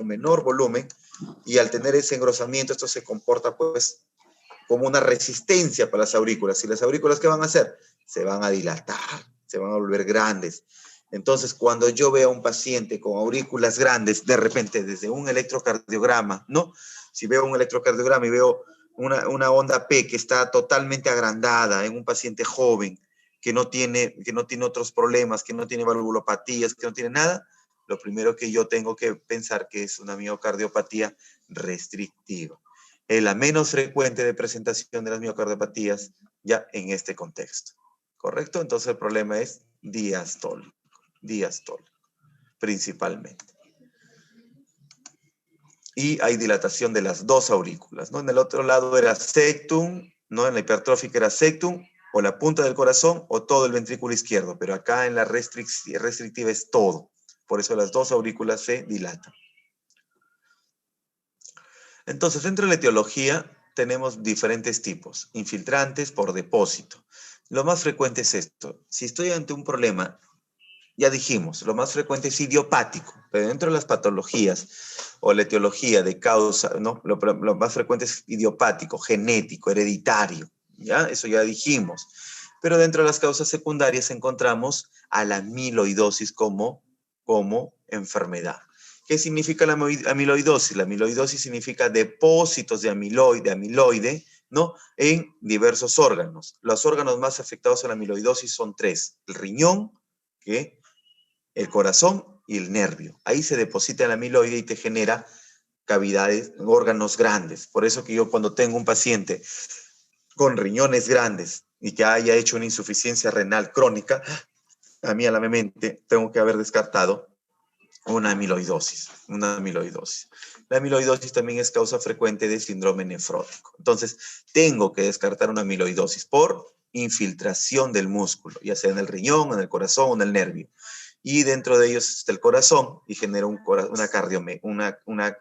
y al tener ese engrosamiento, esto se comporta pues como una resistencia para las aurículas. ¿Y las aurículas qué van a hacer? Se van a dilatar, se van a volver grandes. Entonces, cuando yo veo a un paciente con aurículas grandes, de repente, desde un electrocardiograma, ¿no? Si veo un electrocardiograma y veo una onda P que está totalmente agrandada en un paciente joven, que no tiene otros problemas, que no tiene valvulopatías, que no tiene nada, lo primero que yo tengo que pensar que es una miocardiopatía restrictiva. Es la menos frecuente de presentación de las miocardiopatías ya en este contexto. ¿correcto? Entonces el problema es diastólico, principalmente. Y hay dilatación de las dos aurículas, ¿no? En el otro lado era septum, ¿no? En la hipertrófica era septum, o la punta del corazón, o todo el ventrículo izquierdo, pero acá en la restrictiva es todo. Por eso las dos aurículas se dilatan. Entonces, dentro de la etiología tenemos diferentes tipos, infiltrantes por depósito. Lo más frecuente es esto. Si estoy ante un problema, ya dijimos, lo más frecuente es idiopático, pero dentro de las patologías o la etiología de causa, ¿no? Lo más frecuente es idiopático, genético, hereditario, ¿ya? Eso ya dijimos. Pero dentro de las causas secundarias encontramos a la amiloidosis como enfermedad. ¿Qué significa la amiloidosis? La amiloidosis significa depósitos de amiloide, ¿no? En diversos órganos. Los órganos más afectados a la amiloidosis son tres: el riñón, el corazón y el nervio. Ahí se deposita el amiloide y te genera cavidades, órganos grandes. Por eso que yo cuando tengo un paciente con riñones grandes y que haya hecho una insuficiencia renal crónica, a mí a la mente tengo que haber descartado una amiloidosis. La amiloidosis también es causa frecuente de síndrome nefrótico. Entonces, tengo que descartar una amiloidosis por infiltración del músculo, ya sea en el riñón, en el corazón o en el nervio. Y dentro de ellos está el corazón y genera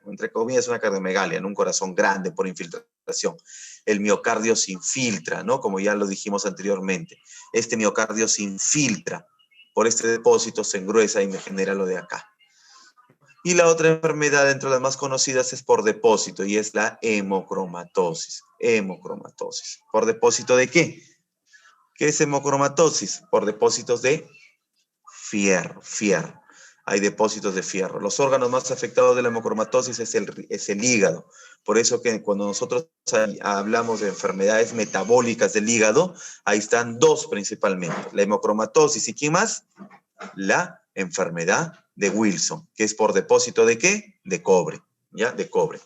entre comillas, una cardiomegalia, en un corazón grande por infiltración. El miocardio se infiltra, ¿no? Como ya lo dijimos anteriormente. Este miocardio se infiltra por este depósito, se engruesa y me genera lo de acá. Y la otra enfermedad dentro de las más conocidas es por depósito y es la hemocromatosis. ¿Por depósito de qué? ¿Qué es hemocromatosis? Por depósitos de fierro. Hay depósitos de fierro. Los órganos más afectados de la hemocromatosis es el hígado. Por eso que cuando nosotros hablamos de enfermedades metabólicas del hígado, ahí están dos principalmente: la hemocromatosis y ¿quién más? La enfermedad de Wilson, que es por depósito ¿de qué? De cobre, ¿ya? De cobre.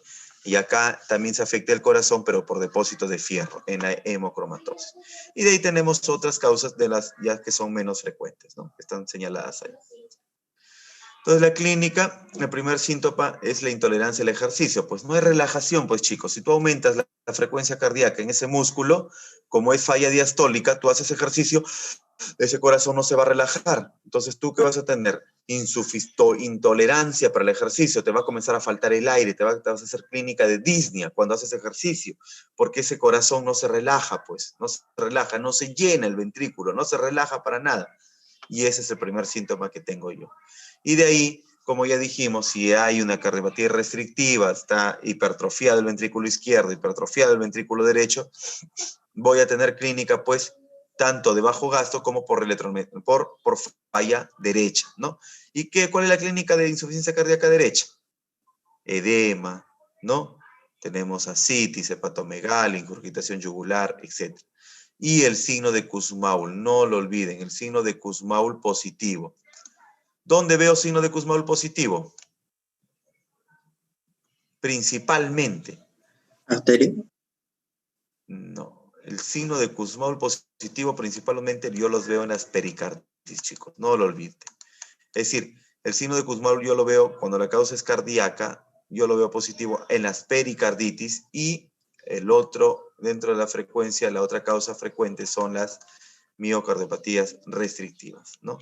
Y acá también se afecta el corazón, pero por depósito de fierro en la hemocromatosis. Y de ahí tenemos otras causas de las ya que son menos frecuentes, ¿no? Que están señaladas ahí. Entonces, la clínica, el primer síntoma es la intolerancia al ejercicio. Pues no es relajación, pues chicos. Si tú aumentas la frecuencia cardíaca en ese músculo, como es falla diastólica, tú haces ejercicio, ese corazón no se va a relajar. Entonces, ¿tú qué vas a tener? Intolerancia para el ejercicio, te va a comenzar a faltar el aire, te vas a hacer clínica de disnea cuando haces ejercicio, porque ese corazón no se relaja, pues, no se relaja, no se llena el ventrículo, no se relaja para nada. Y ese es el primer síntoma que tengo yo. Y de ahí, como ya dijimos, si hay una cardiopatía restrictiva, está hipertrofiado el ventrículo izquierdo, hipertrofiado el ventrículo derecho, voy a tener clínica, pues, tanto de bajo gasto como por falla derecha, ¿no? ¿Y cuál es la clínica de insuficiencia cardíaca derecha? Edema, ¿no? Tenemos ascitis, hepatomegalia, ingurgitación yugular, etc. Y el signo de Kussmaul, no lo olviden, el signo de Kussmaul positivo. ¿Dónde veo signo de Kussmaul positivo? Principalmente. Arteria. No. El signo de Kussmaul positivo principalmente yo los veo en las pericarditis, chicos. No lo olviden. Es decir, el signo de Kussmaul yo lo veo cuando la causa es cardíaca, yo lo veo positivo en las pericarditis, y el otro, dentro de la frecuencia, la otra causa frecuente son las miocardiopatías restrictivas, ¿no?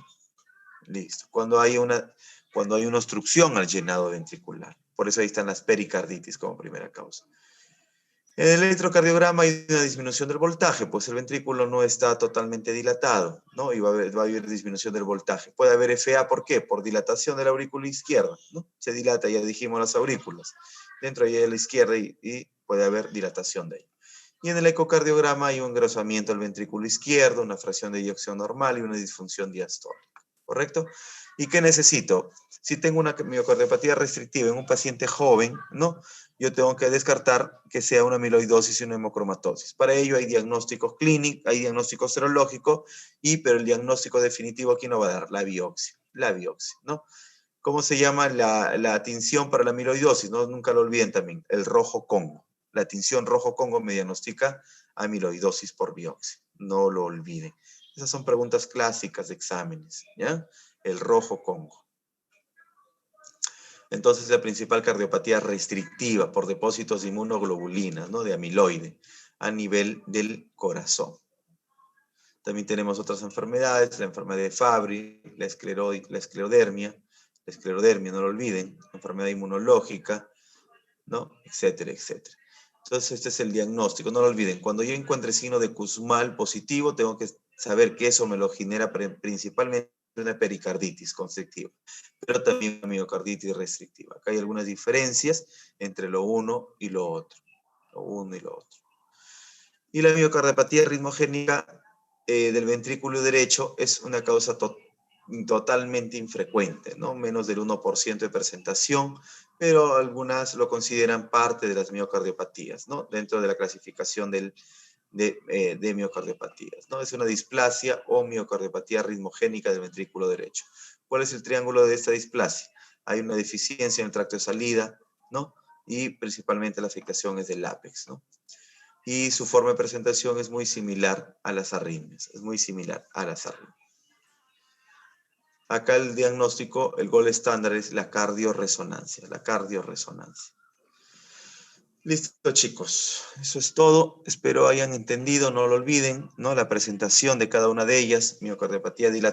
Listo. Cuando hay una obstrucción al llenado ventricular. Por eso ahí están las pericarditis como primera causa. En el electrocardiograma hay una disminución del voltaje, pues el ventrículo no está totalmente dilatado, ¿no? Y va a haber disminución del voltaje. Puede haber FA, ¿por qué? Por dilatación de la aurícula izquierda, ¿no? Se dilata, ya dijimos, las aurículas. Dentro de la izquierda y puede haber dilatación de ella. Y en el ecocardiograma hay un engrosamiento del ventrículo izquierdo, una fracción de eyección normal y una disfunción diastólica, ¿correcto? ¿Y qué necesito? Si tengo una miocardiopatía restrictiva en un paciente joven, ¿no? Yo tengo que descartar que sea una amiloidosis y una hemocromatosis. Para ello hay diagnósticos clínicos, hay diagnóstico serológico, pero el diagnóstico definitivo, ¿quién lo va a dar? La biopsia, ¿no? ¿Cómo se llama la tinción para la amiloidosis? ¿No? Nunca lo olviden también, el rojo Congo. La tinción rojo Congo me diagnostica amiloidosis por biopsia, no lo olviden. Esas son preguntas clásicas de exámenes, ¿ya? El rojo Congo. Entonces, la principal cardiopatía restrictiva por depósitos de inmunoglobulinas, ¿no? De amiloide, a nivel del corazón. También tenemos otras enfermedades, la enfermedad de Fabry, la esclerodermia, no lo olviden, enfermedad inmunológica, ¿no? Etcétera, etcétera. Entonces, este es el diagnóstico, no lo olviden. Cuando yo encuentre signo de Kussmaul positivo, tengo que saber que eso me lo genera principalmente una pericarditis constrictiva, pero también una miocarditis restrictiva. Acá hay algunas diferencias entre lo uno y lo otro. Lo uno y lo otro. Y la miocardiopatía ritmogénica del ventrículo derecho es una causa totalmente infrecuente, ¿no? Menos del 1% de presentación, pero algunas lo consideran parte de las miocardiopatías, ¿no? Dentro de la clasificación de miocardiopatías, ¿no? Es una displasia o miocardiopatía ritmogénica del ventrículo derecho. ¿Cuál es el triángulo de esta displasia? Hay una deficiencia en el tracto de salida, ¿no? Y principalmente la afectación es del ápex, ¿no? Y su forma de presentación es muy similar a las arritmias, Acá el diagnóstico, el gol estándar es la cardioresonancia, Listo, chicos. Eso es todo. Espero hayan entendido, no lo olviden, ¿no? La presentación de cada una de ellas, miocardiopatía dilatada